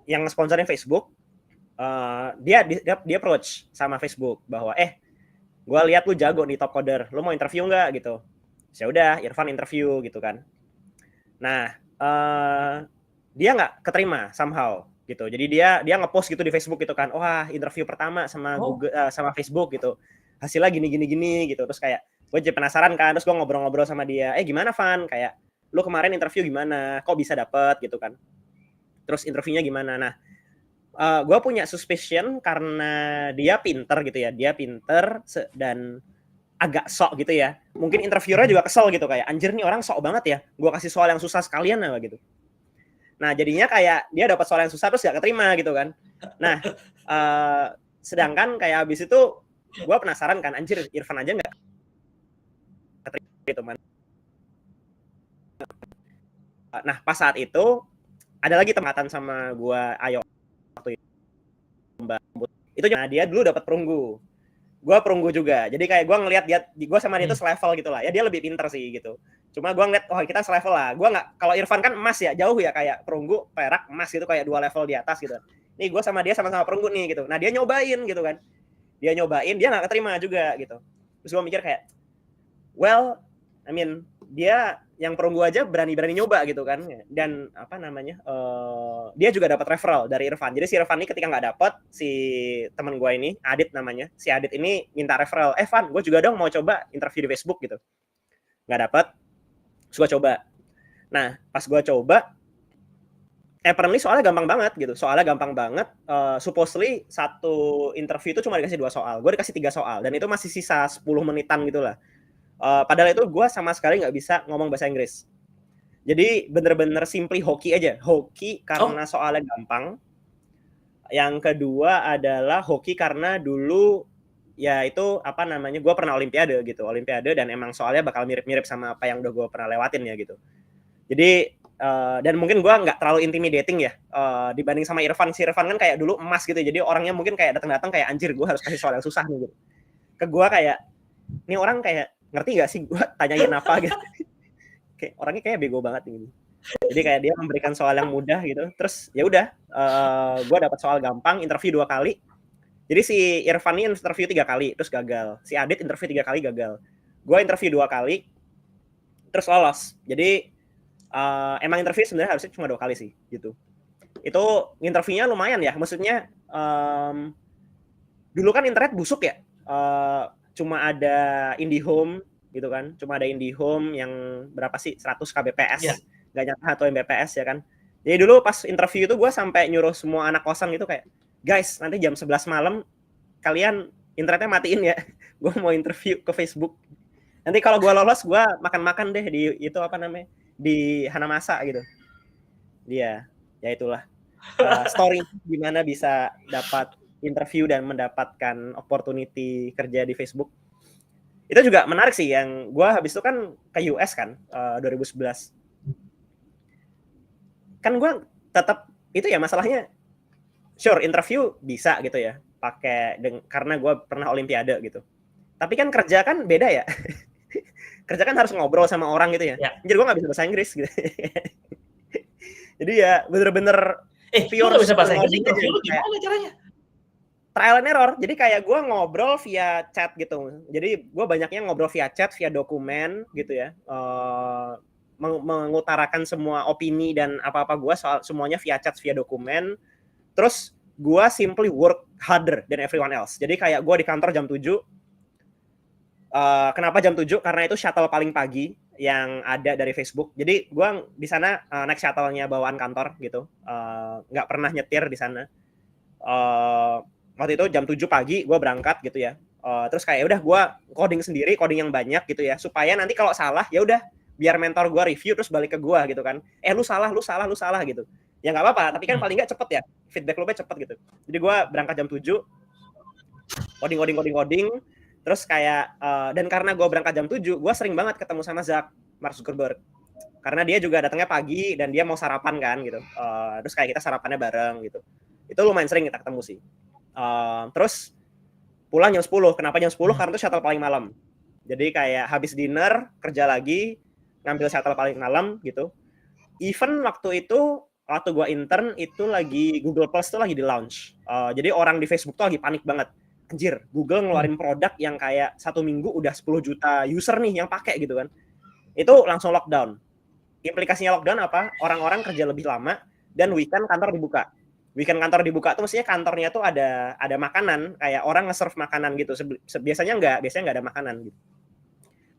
B: yang sponsorin Facebook, dia approach sama Facebook bahwa gue lihat lu jago di Top Coder, lu mau interview nggak gitu. Ya udah, Irfan interview gitu kan. Nah, dia nggak keterima somehow gitu. Jadi dia ngepost gitu di Facebook gitu kan. Wah, interview pertama sama Google sama Facebook gitu. Hasilnya gini gitu. Terus kayak gue jadi penasaran kan, terus gue ngobrol-ngobrol sama dia. Gimana Van? Kayak lu kemarin interview gimana, kok bisa dapet gitu kan, terus interviewnya gimana. Nah, gue punya suspicion karena dia pinter gitu ya, dia pinter dan agak sok gitu ya, mungkin interviewernya juga kesel gitu, kayak anjir nih orang sok banget ya, gue kasih soal yang susah sekalian apa gitu. Nah jadinya kayak dia dapat soal yang susah terus gak keterima gitu kan. Nah sedangkan kayak abis itu gue penasaran kan, anjir Irfan aja nggak keterima gitu man. Nah pas saat itu ada lagi tematan sama gue, Ayo waktu itu itu dia dulu dapat perunggu, gue perunggu juga, jadi kayak gue ngelihat dia, gue sama dia tuh selevel gitu lah ya, dia lebih pinter sih gitu, cuma gue ngeliat oh kita selevel lah, gue nggak, kalau Irfan kan emas ya jauh ya, kayak perunggu perak emas gitu, kayak 2 level di atas gitu. Nih gue sama dia sama-sama perunggu nih gitu. Nah dia nyobain gitu kan, dia nggak keterima juga gitu. Terus gue mikir kayak, well I mean dia yang perunggu aja berani-berani nyoba gitu kan, dan apa namanya, dia juga dapat referral dari Irfan. Jadi si Irfan ini ketika nggak dapat, si teman gue ini Adit namanya, si Adit ini minta referral, Van gue juga dong mau coba interview di Facebook gitu, nggak dapat, terus gue coba. Nah pas gue coba, apparently soalnya gampang banget gitu, supposedly satu interview itu cuma dikasih 2 soal, gue dikasih 3 soal, dan itu masih sisa 10 menitan gitu lah. Padahal itu gue sama sekali nggak bisa ngomong bahasa Inggris. Jadi bener-bener simply hoki aja. Hoki karena soalnya gampang. Yang kedua adalah hoki karena dulu ya itu apa namanya, gue pernah olimpiade gitu. Olimpiade dan emang soalnya bakal mirip-mirip sama apa yang udah gue pernah lewatin ya gitu. Jadi dan mungkin gue nggak terlalu intimidating ya dibanding sama Irfan. Si Irfan kan kayak dulu emas gitu. Jadi orangnya mungkin kayak datang-datang kayak anjir gue harus kasih soal yang susah nih gitu. Ke gue kayak ini orang kayak ngerti gak sih gue tanyain apa gitu. Kayak orangnya kayak bego banget gitu. Jadi kayak dia memberikan soal yang mudah gitu. Terus ya udah, gue dapat soal gampang, interview 2 kali. Jadi si Irfan ini interview 3 kali terus gagal. Si Adit interview 3 kali gagal. Gue interview 2 kali terus lolos. Jadi emang interview sebenarnya harusnya cuma 2 kali sih gitu. Itu interviewnya lumayan ya. Maksudnya dulu kan internet busuk ya. Cuma ada IndiHome gitu kan, cuma ada IndiHome yang berapa sih 100 kbps, nggak nyata 1 mbps ya kan. Jadi dulu pas interview itu gue sampai nyuruh semua anak kosan gitu kayak, guys nanti jam 11 malam kalian internetnya matiin ya, gue mau interview ke Facebook. Nanti kalau gue lolos gue makan-makan deh di itu apa namanya, di Hanamasa gitu. Dia ya itulah story gimana bisa dapat interview dan mendapatkan opportunity kerja di Facebook. Itu juga menarik sih, yang gue habis itu kan ke US kan 2011. Kan gue tetap itu ya masalahnya, sure interview bisa gitu ya pakai karena gue pernah olimpiade gitu. Tapi kan kerja kan beda ya. Kerja kan harus ngobrol sama orang gitu ya. Jadi gue nggak bisa bahasa Inggris gitu. Jadi ya bener-bener
A: pure bisa bahasa Inggris, interview lu gimana caranya?
B: Trial and error. Jadi kayak gue ngobrol via chat gitu. Jadi gue banyaknya ngobrol via chat, via dokumen gitu ya. Mengutarakan semua opini dan apa-apa gue soal semuanya via chat, via dokumen. Terus gue simply work harder than everyone else. Jadi kayak gue di kantor jam 7. Kenapa jam 7? Karena itu shuttle paling pagi yang ada dari Facebook. Jadi gue di sana naik shuttle-nya bawaan kantor gitu. Nggak pernah nyetir di sana. Waktu itu jam 7 pagi gue berangkat gitu ya. Terus kayak udah gue coding sendiri, coding yang banyak gitu ya, supaya nanti kalau salah ya udah biar mentor gue review terus balik ke gue gitu kan. Lu salah gitu. Ya nggak apa-apa, tapi kan paling nggak cepet ya, feedback loopnya cepet gitu. Jadi gue berangkat jam 7, coding. Terus kayak dan karena gue berangkat jam 7, gue sering banget ketemu sama Mark Zuckerberg. Karena dia juga datangnya pagi dan dia mau sarapan kan gitu. Terus kayak kita sarapannya bareng gitu. Itu lumayan sering kita ketemu sih. Terus pulang jam 10. Kenapa jam 10? Karena itu shuttle paling malam. Jadi kayak habis dinner, kerja lagi, ngambil shuttle paling malam gitu. Even waktu gue intern itu lagi Google Plus tuh lagi di launch. Jadi orang di Facebook tuh lagi panik banget. Anjir, Google ngeluarin produk yang kayak 1 minggu udah 10 juta user nih yang pakai gitu kan. Itu langsung lockdown. Implikasinya lockdown apa? Orang-orang kerja lebih lama dan weekend kantor dibuka. Weekend kantor dibuka tuh mestinya kantornya tuh ada makanan, kayak orang nge-serve makanan gitu. Biasanya nggak ada makanan gitu.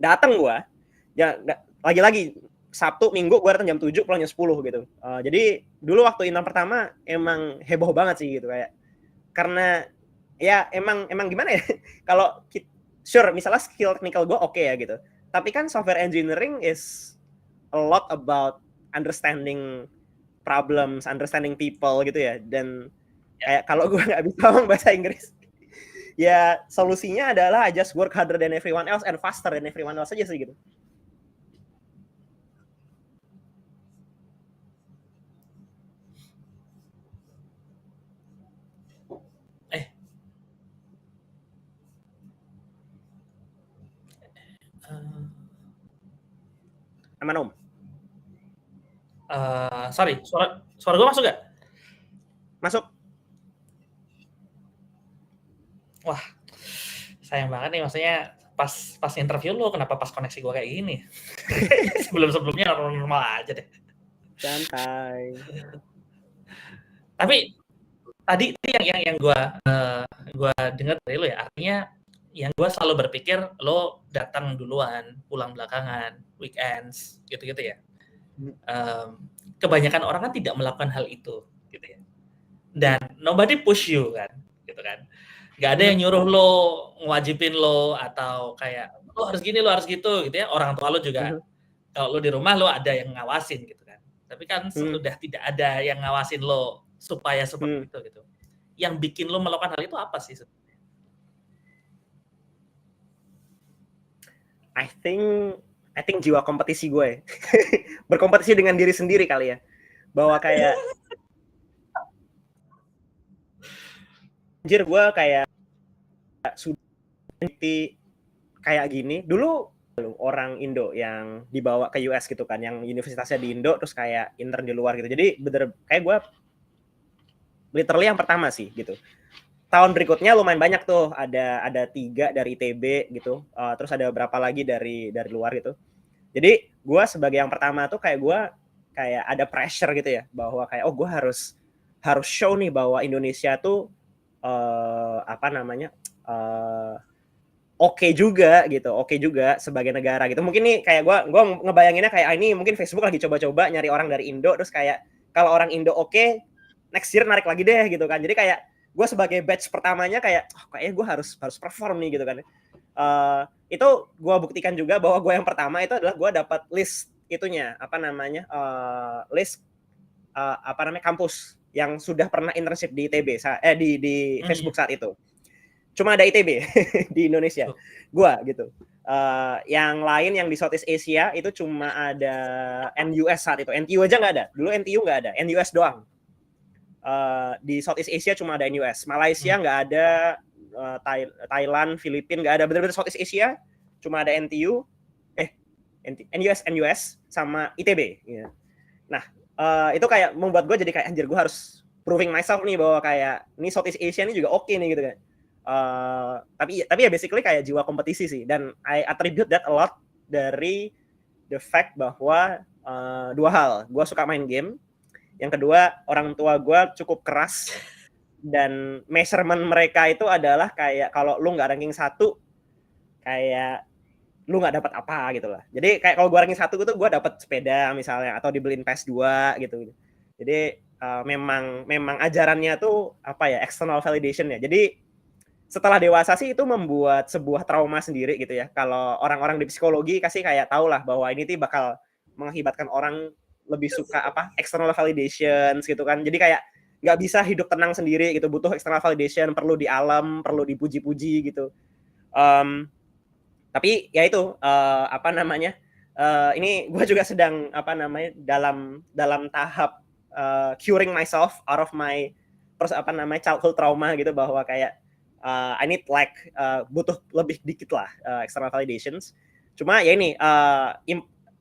B: Dateng gua, ya lagi-lagi Sabtu, Minggu gue datang jam 7, pulang jam 10 gitu. Jadi dulu waktu intern pertama emang heboh banget sih gitu kayak, karena ya emang gimana ya, kalau sure misalnya skill technical gue oke ya gitu, tapi kan software engineering is a lot about understanding problems, understanding people gitu ya, dan kayak kalau gue nggak bisa ngomong bahasa Inggris, ya solusinya adalah I just work harder than everyone else and faster than everyone else aja sih gitu. Aman Om?
A: Sorry, suara gue masuk gak?
B: Masuk.
A: Wah, sayang banget nih, maksudnya pas interview lo kenapa pas koneksi gue kayak gini? Sebelumnya normal aja deh.
B: Santai.
A: Tapi tadi yang gue dengar dari lo ya, artinya yang gue selalu berpikir lo datang duluan, pulang belakangan, weekends, gitu-gitu ya. Kebanyakan orang kan tidak melakukan hal itu, gitu ya. Dan nobody push you kan, gitu kan. Gak ada yang nyuruh lo, ngewajibin lo, atau kayak lo harus gini, lo harus gitu, gitu ya. Orang tua lo juga, kalau lo di rumah lo ada yang ngawasin, gitu kan. Tapi kan sudah tidak ada yang ngawasin lo supaya seperti itu, gitu. Yang bikin lo melakukan hal itu apa sih?
B: I think jiwa kompetisi gue berkompetisi dengan diri sendiri kali ya, bahwa kayak anjir gue kayak sudah kayak gini dulu, orang Indo yang dibawa ke US gitu kan, yang universitasnya di Indo terus kayak intern di luar gitu, jadi bener kayak gue literally yang pertama sih gitu. Tahun berikutnya lumayan banyak tuh, ada 3 dari ITB gitu, terus ada berapa lagi dari luar gitu. Jadi gue sebagai yang pertama tuh kayak gue kayak ada pressure gitu ya, bahwa kayak gue harus show nih bahwa Indonesia tuh oke juga gitu, oke juga sebagai negara gitu. Mungkin nih kayak gue ngebayanginnya kayak ini mungkin Facebook lagi coba-coba nyari orang dari Indo, terus kayak kalau orang Indo oke, next year narik lagi deh gitu kan. Jadi kayak gue sebagai batch pertamanya kayak kayaknya gue harus perform nih gitu kan. Itu gue buktikan juga bahwa gue yang pertama itu adalah gue dapat list itunya list kampus yang sudah pernah internship di ITB di Facebook saat itu. Cuma ada ITB di Indonesia, gue gitu. Yang lain yang di Southeast Asia itu cuma ada NUS saat itu. NTU aja nggak ada. Dulu NTU nggak ada, NUS doang. Di Southeast Asia cuma ada NUS. Malaysia nggak ada, Thailand, Filipina nggak ada. Benar-benar Southeast Asia cuma ada NTU, NUS sama ITB. Ya. Nah, itu kayak membuat gue jadi kayak anjir, gue harus proving myself nih bahwa kayak ini Southeast Asia ini juga oke nih gitu kan. Tapi ya basically kayak jiwa kompetisi sih, dan I attribute that a lot dari the fact bahwa dua hal, gue suka main game, yang kedua orang tua gue cukup keras, dan measurement mereka itu adalah kayak kalau lu nggak ranking 1 kayak lu nggak dapat apa gitu lah. Jadi kayak kalau gue ranking 1 gitu gue dapat sepeda misalnya, atau dibeliin PS2 gitu. Jadi memang ajarannya tuh apa ya, external validation ya. Jadi setelah dewasa sih itu membuat sebuah trauma sendiri gitu ya. Kalau orang-orang di psikologi kasih kayak tau lah bahwa ini tuh bakal mengakibatkan orang lebih suka external validation gitu kan. Jadi kayak nggak bisa hidup tenang sendiri gitu, butuh external validation, perlu di alam, perlu dipuji-puji gitu. Tapi ya itu ini gue juga sedang dalam tahap curing myself out of my childhood trauma gitu, bahwa kayak I need butuh lebih dikit lah external validations. Cuma ya ini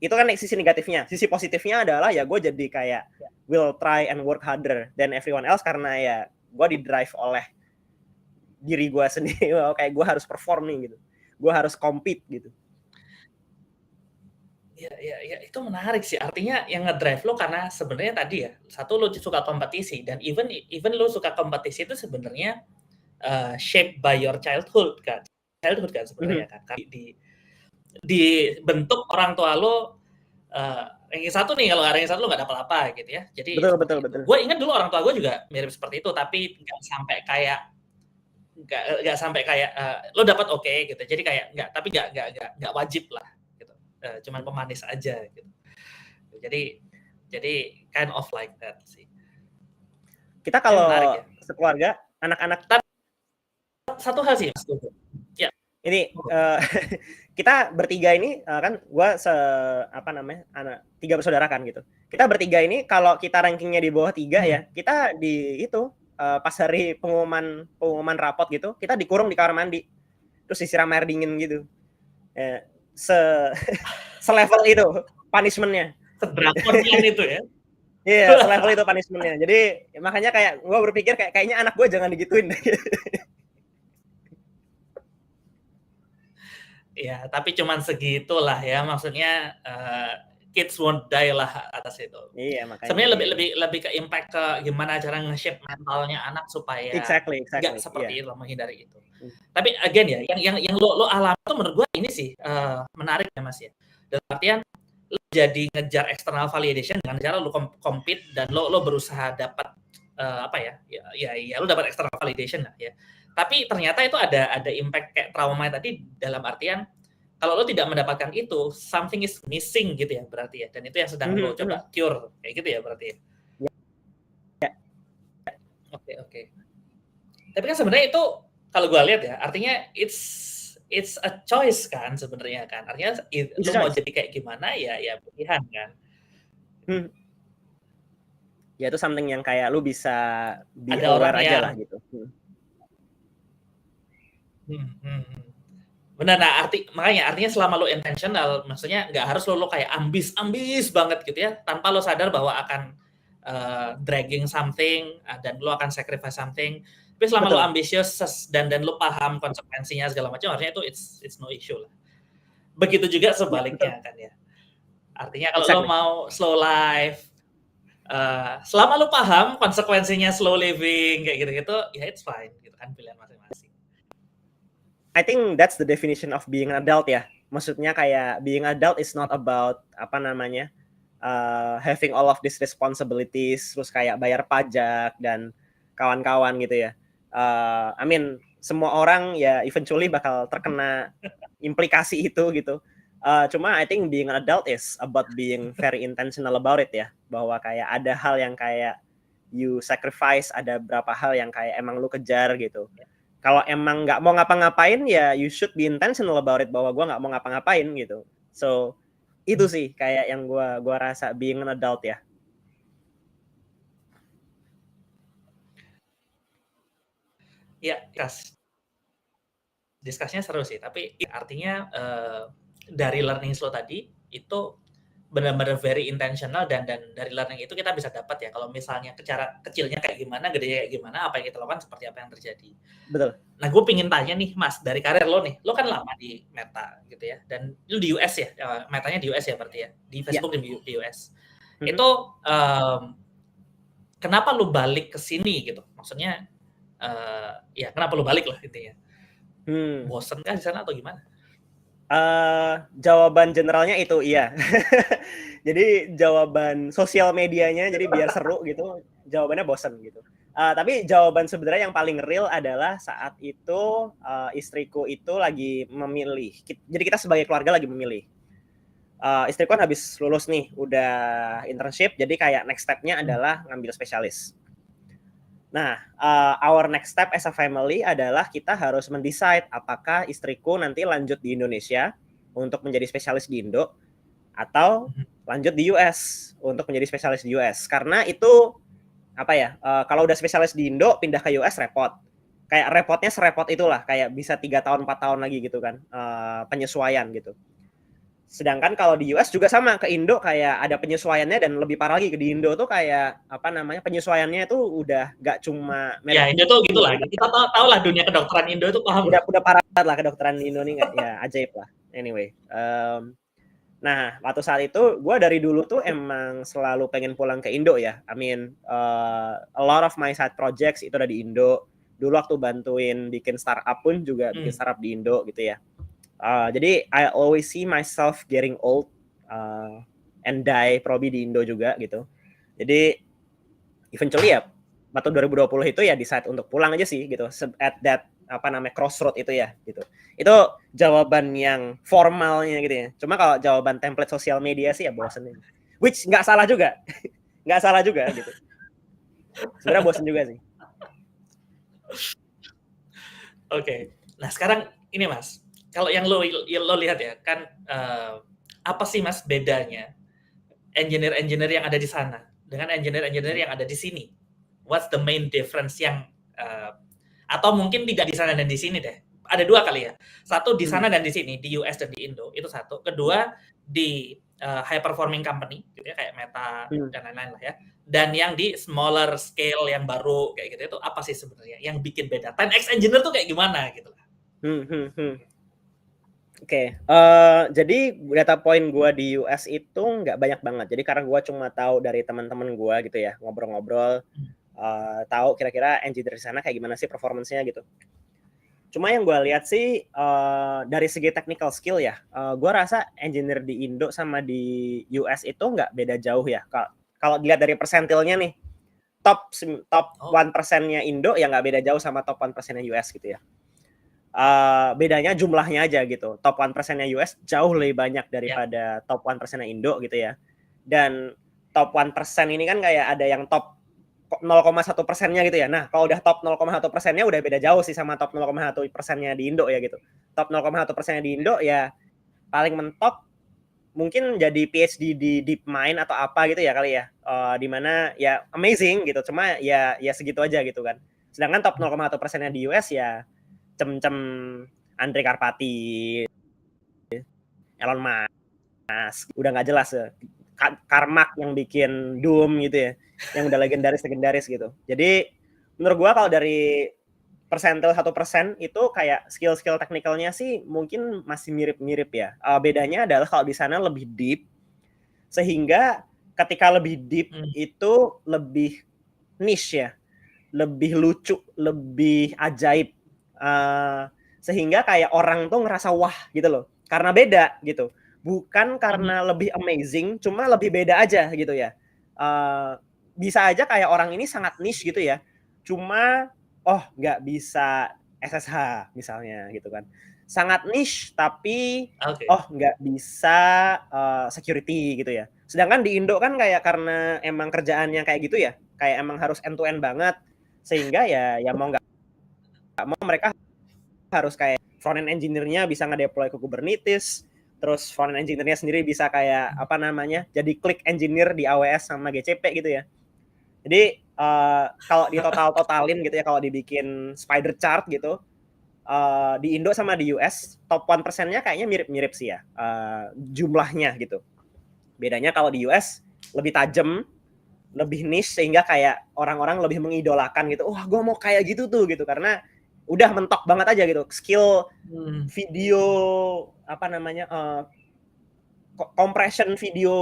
B: itu kan sisi negatifnya. Sisi positifnya adalah ya gue jadi kayak will try and work harder than everyone else, karena ya gue di drive oleh diri gue sendiri. Kayak gue harus perform nih gitu, gue harus compete gitu.
A: Ya, itu menarik sih. Artinya yang ngedrive lo karena sebenarnya tadi ya, satu lo suka kompetisi, dan even lo suka kompetisi itu sebenarnya shaped by your childhood kan sebenarnya kan. Dibentuk orang tua lo ranking 1 nih, kalau nggak ranking 1 lu nggak dapat apa gitu ya. Jadi
B: Betul,
A: seperti
B: betul,
A: itu.
B: betul.
A: Gue ingat dulu orang tua gue juga mirip seperti itu, tapi nggak sampai kayak nggak sampai kayak lo dapat oke gitu. Jadi kayak nggak wajib lah gitu. Cuman pemanis aja gitu. Jadi kind of like that sih.
B: Kita
A: Tapi
B: kalau
A: menarik ya.
B: sekeluarga, anak-anak
A: Satu hal sih Mas. Ya.
B: ini kita bertiga ini kan gue anak 3 bersaudara kan gitu. Kita bertiga ini kalau kita rankingnya di bawah 3 ya, kita di itu pas hari pengumuman rapot gitu, kita dikurung di kamar mandi. Terus disiram air dingin gitu. Selevel itu punishment-nya.
A: Sedrakonnya itu ya.
B: Iya, selevel itu punishment-nya. Jadi makanya kayak gue berpikir kayaknya anak gue jangan digituin.
A: Ya, tapi cuman segitulah ya. Maksudnya kids won't die lah atas itu.
B: Iya, makanya.
A: Sebenarnya lebih ke impact ke gimana cara nge-shape mentalnya anak supaya nggak seperti itu, menghindari itu. Tapi again ya, yang lo alami tuh menurut gue ini sih menarik ya Mas ya. Dalam artian lo jadi ngejar external validation dengan cara lo compete dan lo berusaha dapat lo dapat external validation lah ya. Tapi ternyata itu ada impact kayak trauma tadi, dalam artian kalau lo tidak mendapatkan itu, something is missing gitu ya berarti ya. Dan itu yang sedang lo coba cure kayak gitu ya berarti ya. Oke. Tapi kan sebenarnya itu kalau gue lihat ya, artinya it's a choice kan sebenarnya kan. Artinya lo mau jadi kayak gimana ya pilihan kan.
B: Ya itu something yang kayak lu bisa be aware aja lah gitu.
A: Benar, nah artinya selama lo intentional, maksudnya nggak harus lo kayak ambis banget gitu ya, tanpa lo sadar bahwa akan dragging something dan lo akan sacrifice something. Tapi selama lo ambisius dan lo paham konsekuensinya segala macam, harusnya itu it's no issue lah. Begitu juga sebaliknya kan ya. Artinya kalau lo mau slow life, selama lo paham konsekuensinya slow living kayak gitu-gitu, ya it's fine gitu kan, pilihan masing-masing.
B: I think that's the definition of being an adult ya. Maksudnya kayak being adult is not about having all of these responsibilities, terus kayak bayar pajak dan kawan-kawan gitu ya. I mean semua orang ya eventually bakal terkena implikasi itu gitu. Cuma I think being an adult is about being very intentional about it ya. Bahwa kayak ada hal yang kayak you sacrifice, ada berapa hal yang kayak emang lu kejar gitu. Kalau emang nggak mau ngapa-ngapain ya you should be intentional about it, bahwa gue nggak mau ngapa-ngapain gitu. So itu sih kayak yang gue rasa being an adult ya.
A: Ya, discuss-nya seru sih, tapi artinya dari learning slow tadi itu benar-benar very intentional dan dari learning itu kita bisa dapat ya kalau misalnya cara kecilnya kayak gimana, gedenya kayak gimana, apa yang kita lakukan seperti apa yang terjadi.
B: Betul.
A: Nah, gue pingin tanya nih Mas, dari karir lo nih, lo kan lama di Meta gitu ya, dan lo di US ya, Metanya di US ya berarti ya, di Facebook di US. Itu kenapa lo balik ke sini gitu? Maksudnya ya kenapa lo balik lah intinya? Bosen kah di sana atau gimana?
B: Jawaban generalnya itu iya. Jadi jawaban sosial medianya, jadi biar seru gitu, jawabannya bosen gitu. Tapi jawaban sebenarnya yang paling real adalah saat itu istriku itu lagi memilih. Jadi kita sebagai keluarga lagi memilih. Istriku kan habis lulus nih, udah internship, jadi kayak next step-nya adalah ngambil spesialis. Nah, our next step as a family adalah kita harus mendecide apakah istriku nanti lanjut di Indonesia untuk menjadi spesialis di Indo atau lanjut di US untuk menjadi spesialis di US. Karena itu kalau udah spesialis di Indo pindah ke US repot. Kayak repotnya serepot itulah, kayak bisa 3 tahun 4 tahun lagi gitu kan, penyesuaian gitu. Sedangkan kalau di US juga sama, ke Indo kayak ada penyesuaiannya, dan lebih parah lagi di Indo tuh kayak penyesuaiannya itu udah gak cuma
A: ya Indo tuh gitulah, kita tahu lah dunia kedokteran Indo itu paham
B: udah parah lah kedokteran di Indo nih, ya ajaib lah. Anyway, nah waktu saat itu gue dari dulu tuh emang selalu pengen pulang ke Indo ya. I mean a lot of my side projects itu ada di Indo. Dulu waktu bantuin bikin startup pun juga bikin startup di Indo gitu ya. Jadi I always see myself getting old and die probably di Indo juga gitu. Jadi eventually ya waktu 2020 itu ya decide untuk pulang aja sih gitu at that crossroad itu ya gitu. Itu jawaban yang formalnya gitu ya. Cuma kalau jawaban template sosial media sih ya bosen. Which nggak salah juga. Nggak salah juga gitu. Sebenarnya bosen juga sih.
A: Oke. Nah, sekarang ini Mas, kalau yang lo lihat ya, kan apa sih Mas bedanya engineer-engineer yang ada di sana dengan engineer-engineer yang ada di sini? What's the main difference yang atau mungkin tidak di sana dan di sini deh. Ada dua kali ya. Satu di sana dan di sini, di US dan di Indo, itu satu. Kedua di high performing company gitu ya, kayak Meta dan lain-lain lah ya. Dan yang di smaller scale yang baru kayak gitu, itu apa sih sebenarnya yang bikin beda? 10x engineer tuh kayak gimana gitu?
B: Oke, jadi data point gue di US itu nggak banyak banget. Jadi karena gue cuma tahu dari teman-teman gue gitu ya, ngobrol-ngobrol, tahu kira-kira engineer di sana kayak gimana sih performance-nya gitu. Cuma yang gue lihat sih dari segi technical skill ya, gue rasa engineer di Indo sama di US itu nggak beda jauh ya. Kalau dilihat dari persentilnya nih, top 1%-nya Indo ya nggak beda jauh sama top 1%-nya US gitu ya. Bedanya jumlahnya aja gitu. Top 1%-nya US jauh lebih banyak daripada top 1%-nya Indo gitu ya. Dan top 1% ini kan kayak ada yang top 0,1%-nya gitu ya. Nah, kalau udah top 0,1%-nya udah beda jauh sih sama top 0,1%-nya di Indo ya gitu. Top 0,1%-nya di Indo ya paling mentok mungkin jadi PhD di DeepMind atau apa gitu ya kali ya. Di mana ya amazing gitu. Cuma ya segitu aja gitu kan. Sedangkan top 0,1%-nya di US ya cem-cem Andre Karpati, Elon Musk, udah nggak jelas ya. Carmack yang bikin Doom gitu ya, yang udah legendaris gitu. Jadi menurut gua kalau dari persentil 1% itu kayak skill teknikalnya sih mungkin masih mirip-mirip ya. Bedanya adalah kalau di sana lebih deep, sehingga ketika lebih deep itu lebih niche ya, lebih lucu, lebih ajaib. Sehingga kayak orang tuh ngerasa wah gitu loh, karena beda gitu. Bukan karena lebih amazing, cuma lebih beda aja gitu ya. Bisa aja kayak orang ini sangat niche gitu ya, cuma nggak bisa SSH misalnya gitu kan. Sangat niche tapi nggak bisa security gitu ya. Sedangkan di Indo kan kayak karena emang kerjaannya kayak gitu ya, kayak emang harus end to end banget, sehingga ya mau nggak mau mereka harus kayak front end engineer-nya bisa nge-deploy ke Kubernetes, terus front end engineer-nya sendiri bisa kayak jadi click engineer di AWS sama GCP gitu ya. Jadi kalau di totalin gitu ya, kalau dibikin spider chart gitu, di Indo sama di US top 1%-nya kayaknya mirip-mirip sih ya, jumlahnya gitu. Bedanya kalau di US lebih tajam, lebih niche, sehingga kayak orang-orang lebih mengidolakan gitu. Wah, gue mau kayak gitu tuh gitu, karena udah mentok banget aja gitu. Skill video compression video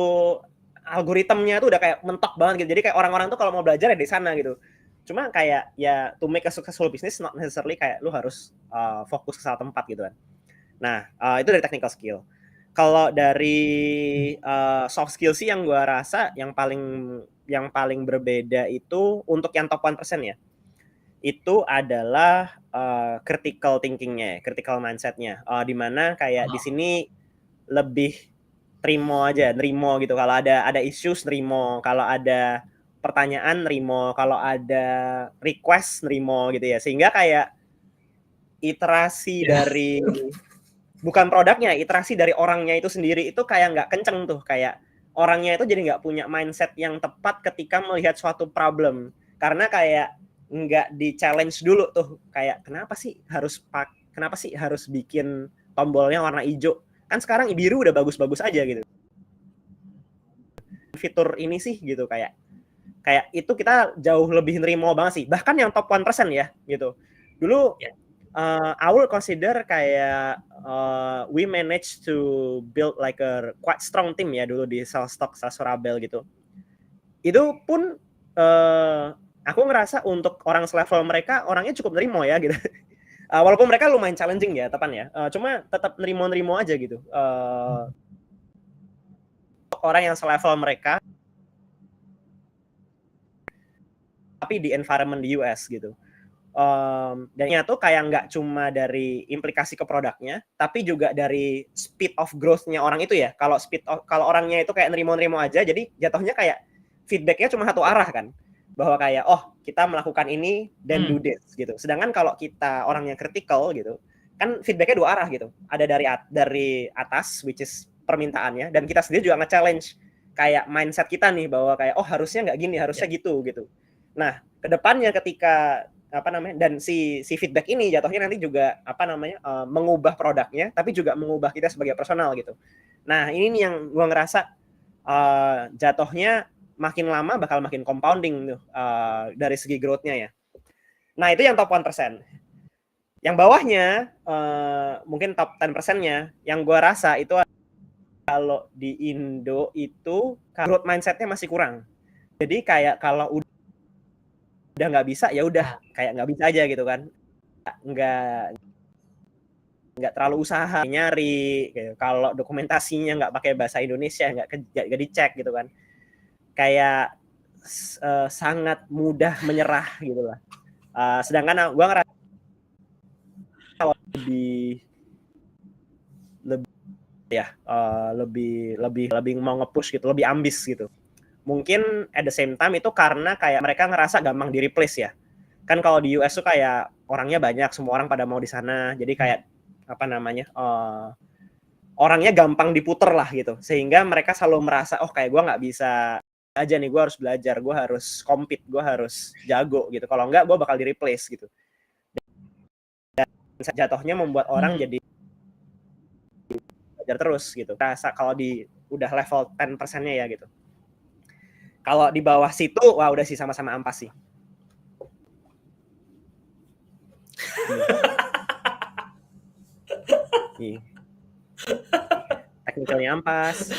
B: algoritmnya tuh udah kayak mentok banget gitu. Jadi kayak orang-orang tuh kalau mau belajar ya di sana gitu. Cuma kayak ya to make a successful business not necessarily kayak lu harus fokus ke salah tempat gitu kan. Nah, itu dari technical skill. Kalau dari soft skill sih yang gue rasa yang paling berbeda itu untuk yang top 1% ya. Itu adalah critical thinking-nya, critical mindset-nya. Di mana kayak di sini lebih nerimo gitu. Kalau ada issues nerimo, kalau ada pertanyaan nerimo, kalau ada request nerimo gitu ya. Sehingga kayak iterasi dari bukan produknya, iterasi dari orangnya itu sendiri itu kayak nggak kenceng tuh. Kayak orangnya itu jadi nggak punya mindset yang tepat ketika melihat suatu problem. Karena kayak nggak di challenge dulu tuh, kayak kenapa sih harus bikin tombolnya warna hijau, kan sekarang biru udah bagus-bagus aja gitu. Fitur ini sih gitu, kayak itu kita jauh lebih nerimo banget sih, bahkan yang top 1% ya gitu. Dulu I will consider kayak we managed to build like a quite strong team ya dulu di Salstock, Sorabel gitu. Itu pun aku ngerasa untuk orang selevel mereka, orangnya cukup nerimo ya gitu. Walaupun mereka lumayan challenging ya, tepan ya. Cuma tetap nerimo aja gitu. untuk orang yang selevel mereka tapi di environment di US gitu. Dan itu kayak nggak cuma dari implikasi ke produknya, tapi juga dari speed of growth-nya orang itu ya. Kalau orangnya itu kayak nerimo-nerimo aja, jadi jatuhnya kayak feedback-nya cuma satu arah kan. Bahwa kayak, oh kita melakukan ini dan do this gitu. Sedangkan kalau kita orangnya critical gitu, kan feedback-nya dua arah gitu. Ada dari atas, which is permintaannya, dan kita sendiri juga nge-challenge kayak mindset kita nih, bahwa kayak, oh harusnya nggak gini, harusnya gitu. Nah, kedepannya ketika dan si feedback ini jatuhnya nanti juga mengubah produknya, tapi juga mengubah kita sebagai personal gitu. Nah ini nih yang gue ngerasa jatuhnya makin lama bakal makin compounding tuh dari segi growth-nya ya. Nah itu yang top 1%. Yang bawahnya mungkin top 10%-nya yang gue rasa itu kalau di Indo itu growth mindset-nya masih kurang. Jadi kayak kalau udah nggak bisa ya udah kayak nggak bisa aja gitu kan, nggak terlalu usaha nyari gitu. Kalau dokumentasinya nggak pakai bahasa Indonesia nggak dicek gitu kan, kayak sangat mudah menyerah gitu lah. Sedangkan gue ngerasa lebih mau nge-push gitu, lebih ambis gitu. Mungkin at the same time itu karena kayak mereka ngerasa gampang di replace ya. Kan kalau di US tuh kayak orangnya banyak, semua orang pada mau di sana. Jadi kayak orangnya gampang diputer lah gitu. Sehingga mereka selalu merasa, oh kayak gue nggak bisa aja nih, gue harus belajar, gue harus compete, gue harus jago gitu. Kalau enggak, gue bakal di replace gitu. Dan jatuhnya membuat orang jadi belajar terus gitu. Rasa kalau udah level 10%-nya ya gitu. Kalau di bawah situ, wah udah sih sama-sama ampas sih. Teknikalnya ampas.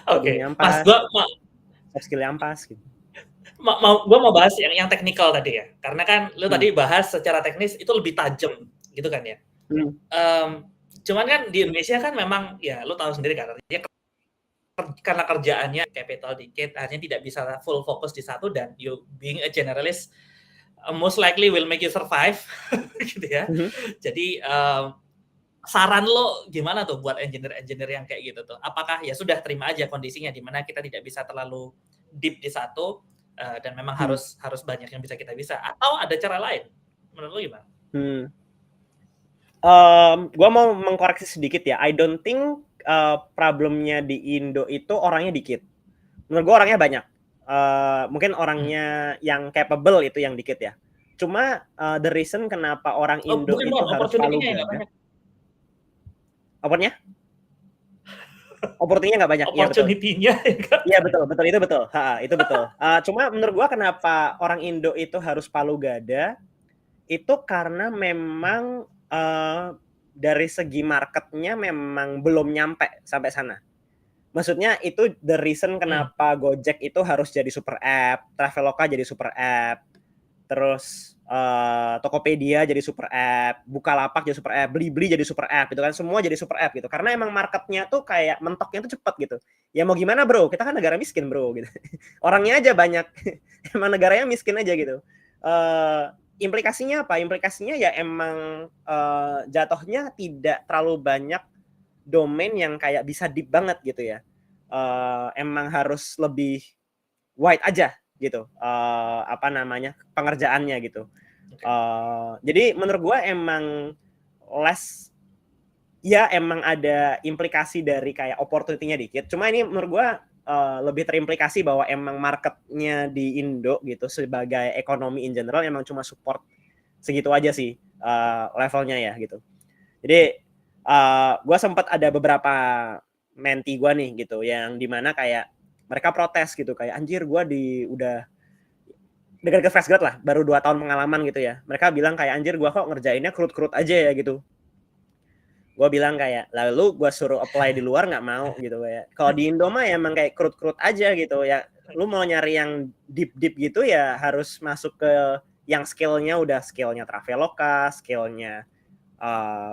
A: Oke, Mas,
B: soft skill-nya ampas gitu.
A: Gue mau bahas yang teknikal tadi ya, karena kan lu tadi bahas secara teknis itu lebih tajam gitu kan ya. Cuman kan di Indonesia kan memang ya lu tahu sendiri kan, karena kerjaannya capital dikit, akhirnya tidak bisa full fokus di satu, dan you being a generalist most likely will make you survive gitu ya. Jadi saran lo gimana tuh buat engineer yang kayak gitu tuh? Apakah ya sudah terima aja kondisinya di mana kita tidak bisa terlalu deep di satu dan memang harus banyak yang bisa kita bisa, atau ada cara lain? Menurut lo gimana?
B: Gue mau mengkoreksi sedikit ya. I don't think problemnya di Indo itu orangnya dikit. Menurut gue orangnya banyak. Mungkin orangnya yang capable itu yang dikit ya. Cuma the reason kenapa orang Indo itu harus palu gada. Opportunity-nya nggak banyak.
A: Opportunity-nya.
B: Iya betul itu betul. Itu betul. Cuma menurut gue kenapa orang Indo itu harus palu gada itu karena memang dari segi marketnya memang belum nyampe sampai sana. Maksudnya itu the reason kenapa Gojek itu harus jadi super app, Traveloka jadi super app, terus Tokopedia jadi super app, Bukalapak jadi super app, Blibli jadi super app gitu kan, semua jadi super app gitu. Karena emang marketnya tuh kayak mentoknya tuh cepet gitu. Ya mau gimana bro, kita kan negara miskin bro gitu. Orangnya aja banyak, emang negaranya miskin aja gitu. Implikasinya apa? Implikasinya ya emang jatuhnya tidak terlalu banyak domain yang kayak bisa deep banget gitu ya. Emang harus lebih wide aja gitu. Pengerjaannya gitu. Jadi menurut gue emang emang ada implikasi dari kayak opportunity-nya dikit. Cuma ini menurut gue lebih terimplikasi bahwa emang marketnya di Indo gitu sebagai ekonomi in general emang cuma support segitu aja sih levelnya ya gitu. Jadi gue sempat ada beberapa menti gue nih gitu yang dimana kayak mereka protes gitu kayak anjir gue udah dekat fresh grad lah, baru 2 tahun pengalaman gitu ya. Mereka bilang kayak anjir gue kok ngerjainnya kerut-kerut aja ya gitu. Gue bilang kayak lalu gue suruh apply di luar nggak mau gitu kayak. Kalau di Indo mah emang kayak kerut-kerut aja gitu ya. Lu mau nyari yang deep gitu ya harus masuk ke yang skillnya Traveloka, skillnya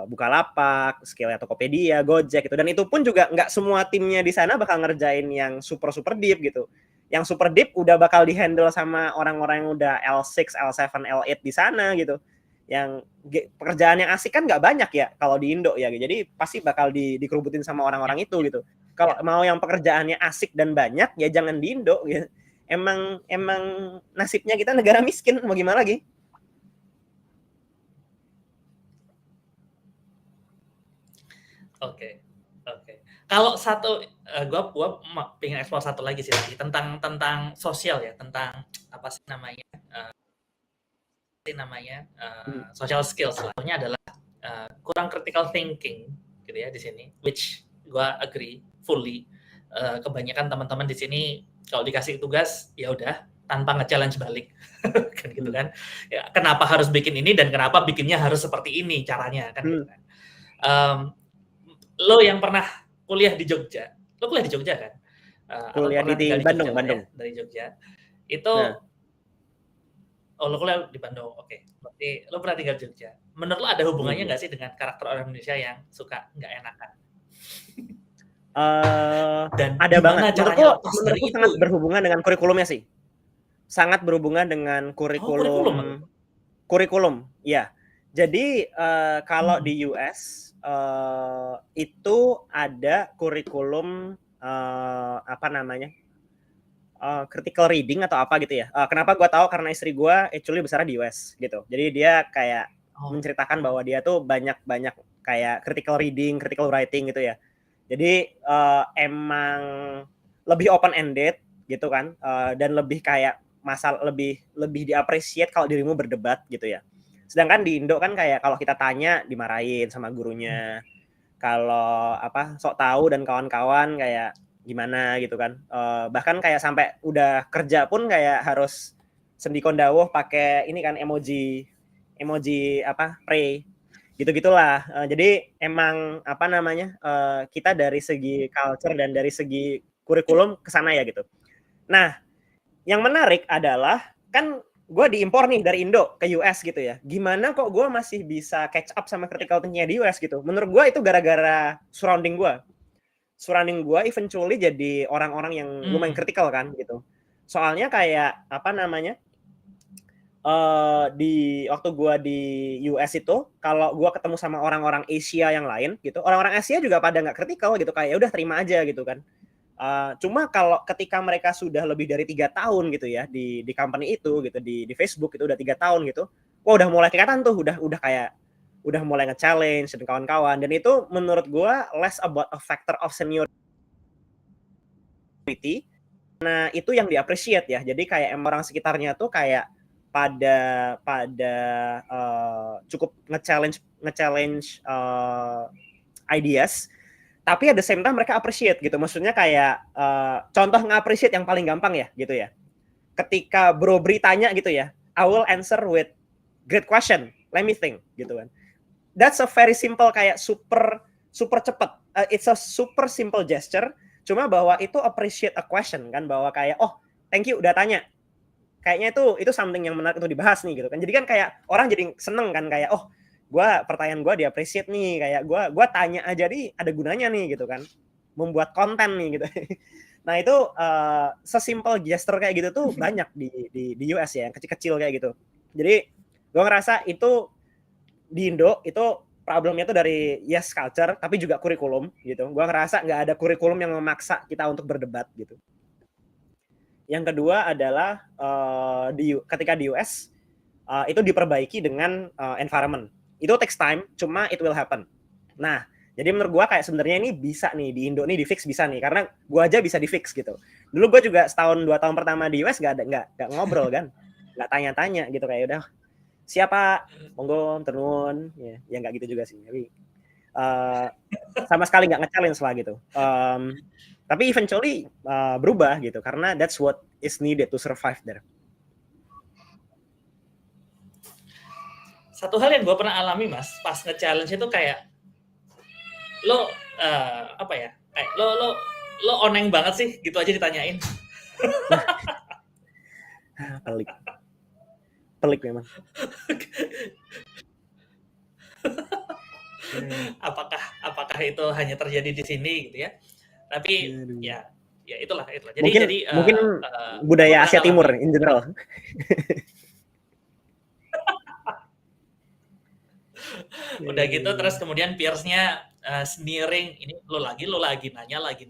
B: Bukalapak, Skillnya Tokopedia, Gojek gitu. Dan itu pun juga nggak semua timnya di sana bakal ngerjain yang super deep gitu. Yang super deep udah bakal dihandle sama orang-orang yang udah L6, L7, L8 di sana gitu. Yang pekerjaan yang asik kan nggak banyak ya kalau di Indo ya. Jadi pasti bakal dikerubutin sama orang-orang itu gitu. Kalau mau yang pekerjaannya asik dan banyak ya jangan di Indo gitu. Emang nasibnya kita negara miskin, mau gimana lagi?
A: Oke. Kalau satu, gua pengen eksplor satu lagi sih tadi tentang sosial ya, tentang apa sih namanya, social skills lah. Contohnya adalah kurang critical thinking gitu ya di sini, which gua agree fully. Kebanyakan teman-teman di sini kalau dikasih tugas ya udah tanpa nge-challenge balik kan gitu kan. Ya, kenapa harus bikin ini dan kenapa bikinnya harus seperti ini caranya kan gitu kan. Lo yang pernah kuliah di Jogja, lo kuliah di Jogja kan? Atau
B: Kuliah
A: pernah
B: di
A: tinggal di
B: Bandung,
A: Jogja lah ya,
B: Bandung.
A: dari Jogja. Itu,
B: Nah.
A: oh lo kuliah di Bandung, oke. Berarti lo pernah tinggal di Jogja. Menurut lo ada hubungannya nggak sih dengan karakter orang Indonesia yang suka nggak enakan? Dan
B: Ada
A: gimana
B: banget.
A: caranya lepas dari
B: Menurutku
A: itu?
B: sangat berhubungan dengan kurikulumnya sih. Sangat berhubungan dengan
A: Oh, kurikulum.
B: kurikulum, ya. Jadi kalau di US itu ada kurikulum apa namanya critical reading atau apa gitu ya. Kenapa gue tahu karena istri gue actually besar di US gitu. Jadi dia kayak menceritakan bahwa dia tuh banyak kayak critical reading, critical writing gitu ya. Jadi emang lebih open ended gitu kan, dan lebih kayak masalah lebih diapresiat kalau dirimu berdebat gitu ya. Sedangkan di Indo kan kayak kalau kita tanya dimarahin sama gurunya. Kalau apa sok tahu dan kawan-kawan kayak gimana gitu kan. Bahkan kayak sampai udah kerja pun kayak harus sendikon dawuh pakai ini kan emoji apa pray gitu-gitulah. Jadi emang apa namanya kita dari segi culture dan dari segi kurikulum ke sana ya gitu. Nah, yang menarik adalah kan gue diimpor nih dari Indo ke US gitu ya. Gimana kok gue masih bisa catch up sama critical thinking-nya di US gitu. Menurut gue itu gara-gara surrounding gue. Surrounding gue eventually jadi orang-orang yang lumayan kritikal kan gitu. Soalnya kayak apa namanya di waktu gue di US itu kalau gue ketemu sama orang-orang Asia yang lain gitu, orang-orang Asia juga pada nggak kritikal gitu, kayak ya udah terima aja gitu kan. Cuma kalau ketika mereka sudah lebih dari 3 tahun gitu ya di company itu gitu, di Facebook itu udah 3 tahun gitu, wah udah mulai kelihatan tuh, udah kayak udah mulai nge-challenge dan kawan-kawan. Dan itu menurut gue less about a factor of seniority, nah itu yang di-appreciate ya. Jadi kayak orang sekitarnya tuh kayak pada cukup nge-challenge ideas, tapi at the same time mereka appreciate gitu. Maksudnya kayak contoh nge-appreciate yang paling gampang ya gitu ya. Ketika Bro Bri tanya gitu ya, I will answer with great question, let me think gitu kan. That's a very simple kayak super cepat. It's a super simple gesture, cuma bahwa itu appreciate a question kan, bahwa kayak oh thank you udah tanya, kayaknya itu something yang menarik untuk dibahas nih gitu kan. Jadi kan kayak orang jadi seneng kan, kayak oh pertanyaan gue di-appreciate nih, kayak gue tanya aja nih ada gunanya nih gitu kan, membuat konten nih gitu. Nah itu sesimpel gesture kayak gitu tuh banyak di US ya, yang kecil-kecil kayak gitu. Jadi gue ngerasa itu di Indo itu problemnya tuh dari yes culture tapi juga kurikulum gitu. Gue ngerasa nggak ada kurikulum yang memaksa kita untuk berdebat gitu. Yang kedua adalah ketika di US itu diperbaiki dengan environment. Itu takes time, cuma it will happen. Nah, jadi menurut gue kayak sebenarnya ini bisa nih di Indo nih di fix bisa nih, karena gue aja bisa di fix gitu. Dulu gue juga setahun 2 tahun pertama di US nggak ngobrol kan, nggak tanya-tanya gitu, kayak udah siapa monggo turun ya nggak gitu juga sih, tapi sama sekali nggak nge-challenge lah gitu. Tapi eventually berubah gitu, karena that's what is needed to survive there.
A: Satu hal yang gue pernah alami mas, pas nge-challenge itu kayak lo apa ya, kayak lo oneng banget sih gitu aja ditanyain.
B: Pelik memang.
A: apakah itu hanya terjadi di sini gitu ya. Tapi
B: Aduh.
A: ya itulah.
B: Mungkin
A: Jadi gue
B: budaya
A: pernah
B: Asia Timur
A: ngalamin.
B: in general.
A: Udah gitu terus kemudian peersnya sneering, ini lo lagi nanya lagi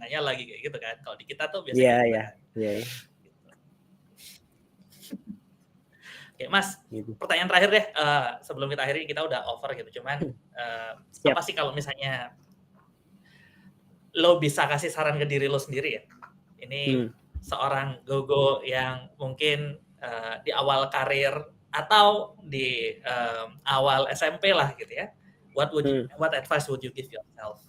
A: kayak gitu kan. Kalau di kita tuh biasanya
B: Iya,
A: kayak gitu
B: iya.
A: kan.
B: Iya.
A: Oke, Mas,
B: Gitu.
A: pertanyaan terakhir deh, sebelum kita akhiri, kita udah over gitu. Cuman
B: Siap.
A: apa sih kalau misalnya lo bisa kasih saran ke diri lo sendiri ya? Ini seorang Gogo yang mungkin di awal karir atau di awal SMP lah gitu ya. What advice would you give yourself?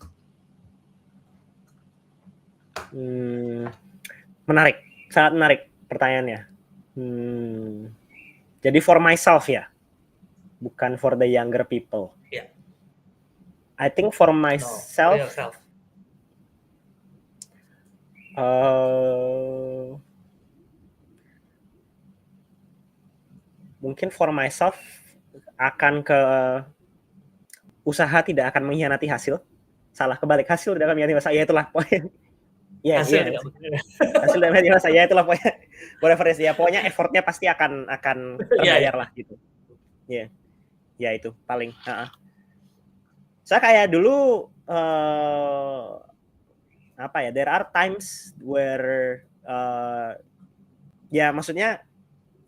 B: Menarik, sangat menarik pertanyaannya. Jadi for myself ya, bukan for the younger people.
A: Yeah.
B: I think for myself,
A: for yourself.
B: Mungkin for myself akan ke usaha tidak akan mengkhianati hasil. Salah, kebalik, hasil tidak akan mengkhianati usaha. Ya itulah poin. Ya,
A: hasil
B: iya. Hasil tidak mengkhianati usaha. Ya itulah pokoknya. Whatever it is, ya pokoknya effortnya pasti akan terbayar lah gitu. Ya. Ya itu paling. Saya kayak dulu there are times where ya maksudnya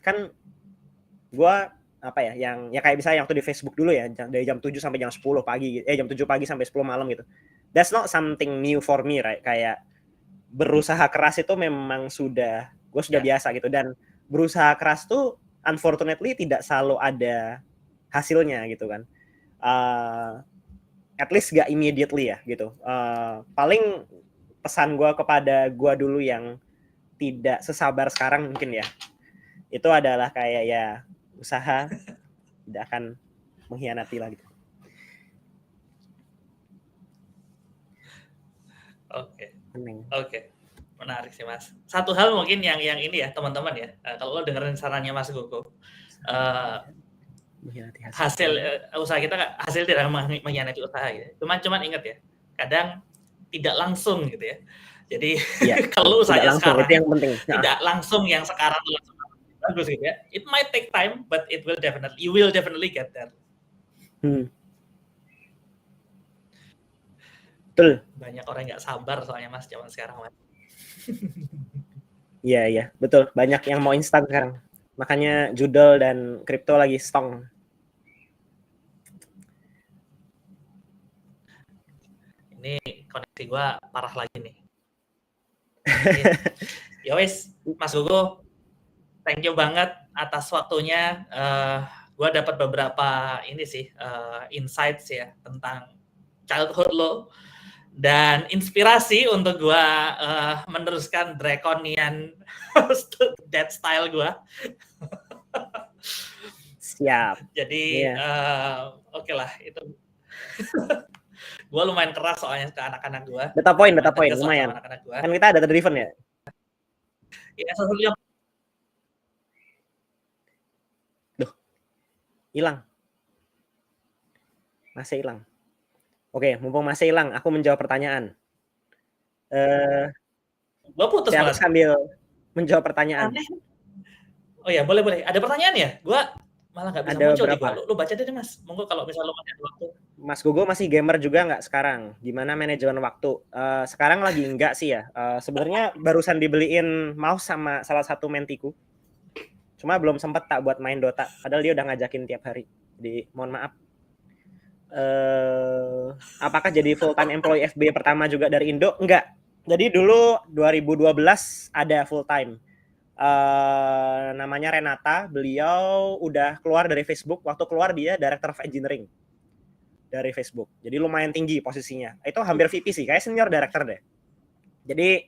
B: kan gue yang kayak misalnya waktu di Facebook dulu ya, dari jam 7 sampai jam 10 pagi, jam 7 pagi sampai 10 malam gitu. That's not something new for me, right? Kayak berusaha keras itu memang gue sudah biasa gitu, dan berusaha keras tuh unfortunately tidak selalu ada hasilnya gitu kan. At least gak immediately ya gitu. Paling pesan gue kepada gue dulu yang tidak sesabar sekarang mungkin ya, itu adalah kayak ya usaha tidak akan mengkhianati lah gitu.
A: Oke. Menarik sih Mas. Satu hal mungkin yang ini ya teman-teman ya, kalau lo dengerin sarannya Mas Gogo, hasil usaha kita hasil tidak mengkhianati usaha gitu. Cuman ingat ya, kadang tidak langsung gitu ya. Jadi kalau usahanya sekarang
B: itu yang penting.
A: Tidak langsung yang sekarang bagus gitu ya. It might take time, but you will definitely get there.
B: Betul.
A: Banyak orang nggak sabar soalnya Mas zaman sekarang Mas.
B: Iya, betul. Banyak yang mau instan sekarang. Makanya judul dan kripto lagi strong.
A: Ini koneksi gue parah lagi nih. Ya wes, Mas Gogo, thank you banget atas waktunya. Gue dapat beberapa insights ya tentang childhood lo dan inspirasi untuk gue meneruskan draconian that style gue.
B: Siap.
A: Jadi oke lah itu. Gue lumayan keras soalnya ke anak-anak gue.
B: Data point lumayan. Kan kita ada driven ya.
A: Iya, satu
B: hilang. Masih hilang. Oke, mumpung masih hilang, aku menjawab pertanyaan.
A: Gue putus
B: saya sambil menjawab pertanyaan.
A: Oh ya, boleh. Ada pertanyaan ya? Gue malah nggak bisa muncul di gua. Lu baca deh Mas. Monggo kalau misalnya lu masih ada waktu.
B: Mas Gogo masih gamer juga nggak sekarang? Gimana manajemen waktu? Sekarang lagi enggak sih ya. Sebenarnya barusan dibeliin mouse sama salah satu mentiku. Cuma belum sempat tak buat main Dota. Padahal dia udah ngajakin tiap hari. Jadi mohon maaf. Apakah jadi full time employee FB pertama juga dari Indo? Enggak. Jadi dulu 2012 ada full time. Namanya Renata, beliau udah keluar dari Facebook. Waktu keluar dia Director of Engineering dari Facebook. Jadi lumayan tinggi posisinya. Itu hampir VP sih, kayak senior director deh. Jadi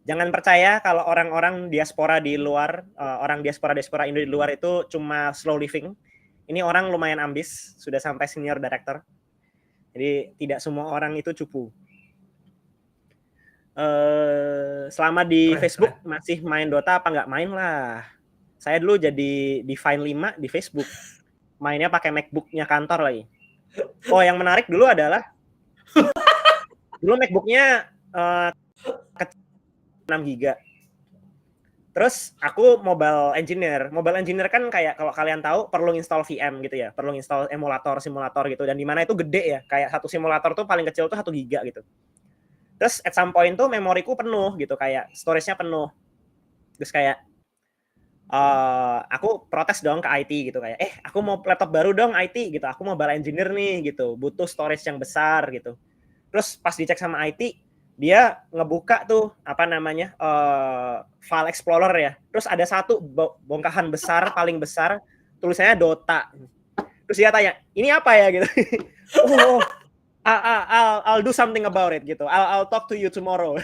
B: jangan percaya kalau orang-orang diaspora di luar, orang diaspora Indo di luar itu cuma slow living. Ini orang lumayan ambis, sudah sampai senior director. Jadi tidak semua orang itu cupu. Selama di Facebook masih main Dota apa nggak main lah. Saya dulu jadi Divine 5 di Facebook. Mainnya pakai MacBook-nya kantor lagi. Oh, yang menarik dulu adalah dulu MacBook-nya 6 GB. Terus aku mobile engineer. Mobile engineer kan kayak kalau kalian tahu perlu install VM gitu ya, perlu install simulator gitu. Dan di mana itu gede ya, kayak satu simulator tuh paling kecil tuh 1 GB gitu. Terus at some point tuh memoriku penuh gitu, kayak storage-nya penuh. Terus kayak aku protes dong ke IT gitu, kayak aku mau laptop baru dong IT gitu, aku mobile engineer nih gitu, butuh storage yang besar gitu. Terus pas dicek sama IT, dia ngebuka tuh apa namanya file explorer ya. Terus ada satu bongkahan besar, paling besar, tulisannya Dota. Terus dia tanya, ini apa ya gitu. Oh, I'll do something about it gitu. I'll talk to you tomorrow.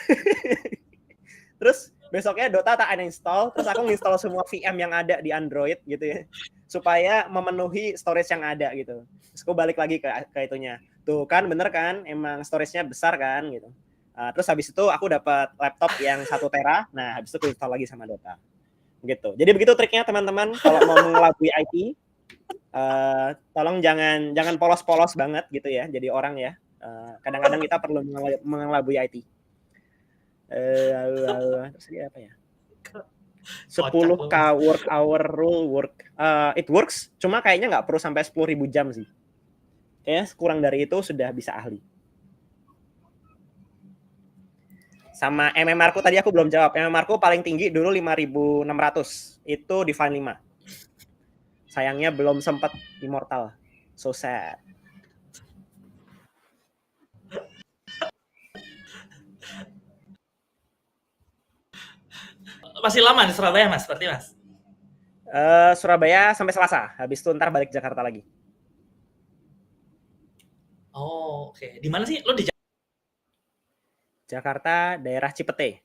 B: Terus besoknya Dota tak uninstall, terus aku nginstall semua VM yang ada di Android gitu ya, supaya memenuhi storage yang ada gitu. Terus aku balik lagi ke itunya. Tuh kan bener kan, emang storage-nya besar kan gitu. Terus habis itu aku dapat laptop yang 1 tera, nah habis itu aku install lagi sama Dota. Gitu. Jadi begitu triknya teman-teman kalau mau mengelabui IT, tolong jangan polos-polos banget gitu ya, jadi orang ya. Kadang-kadang kita perlu mengelabui IT. Terus dia apa ya? 10K work hour rule work. It works, cuma kayaknya nggak perlu sampai 10.000 jam sih. Kayaknya kurang dari itu sudah bisa ahli. Sama MMR-ku tadi aku belum jawab. MMR-ku paling tinggi dulu 5.600. Itu Divine 5. Sayangnya belum sempat immortal. So sad.
A: Masih lama di Surabaya, Mas, berarti, Mas?
B: Surabaya sampai Selasa. Habis itu ntar balik Jakarta lagi.
A: Oh, oke. Di mana sih? Lo di
B: Jakarta, daerah Cipete.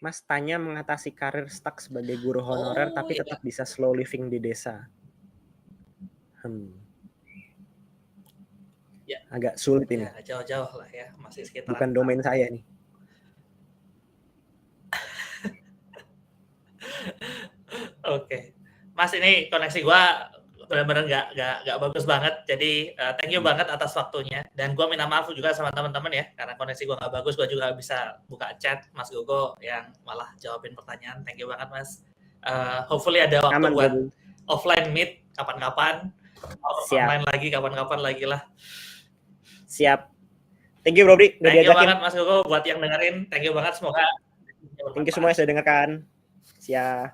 B: Mas tanya mengatasi karir stuck sebagai guru honorer tapi tetap bisa slow living di desa.
A: Ya.
B: Agak sulit ini.
A: Ya, jauh-jauh lah ya, masih sekitar.
B: Bukan domain saya nih.
A: Oke. Mas, ini koneksi gua benar-benar nggak bagus banget. Jadi thank you banget atas waktunya. Dan gua minta maaf juga sama teman-teman ya, karena koneksi gua nggak bagus. Gua juga bisa buka chat Mas Gogo yang malah jawabin pertanyaan. Thank you banget, Mas. Hopefully ada waktu
B: Aman,
A: buat
B: bro.
A: offline meet kapan-kapan. Online lagi kapan-kapan lagi lah.
B: Siap. Thank you, Bro Bri. Udah
A: Thank you
B: diajakin.
A: banget, Mas Gogo, buat yang dengerin. Thank you banget. Semoga
B: thank you semua yang sudah dengarkan. Siap.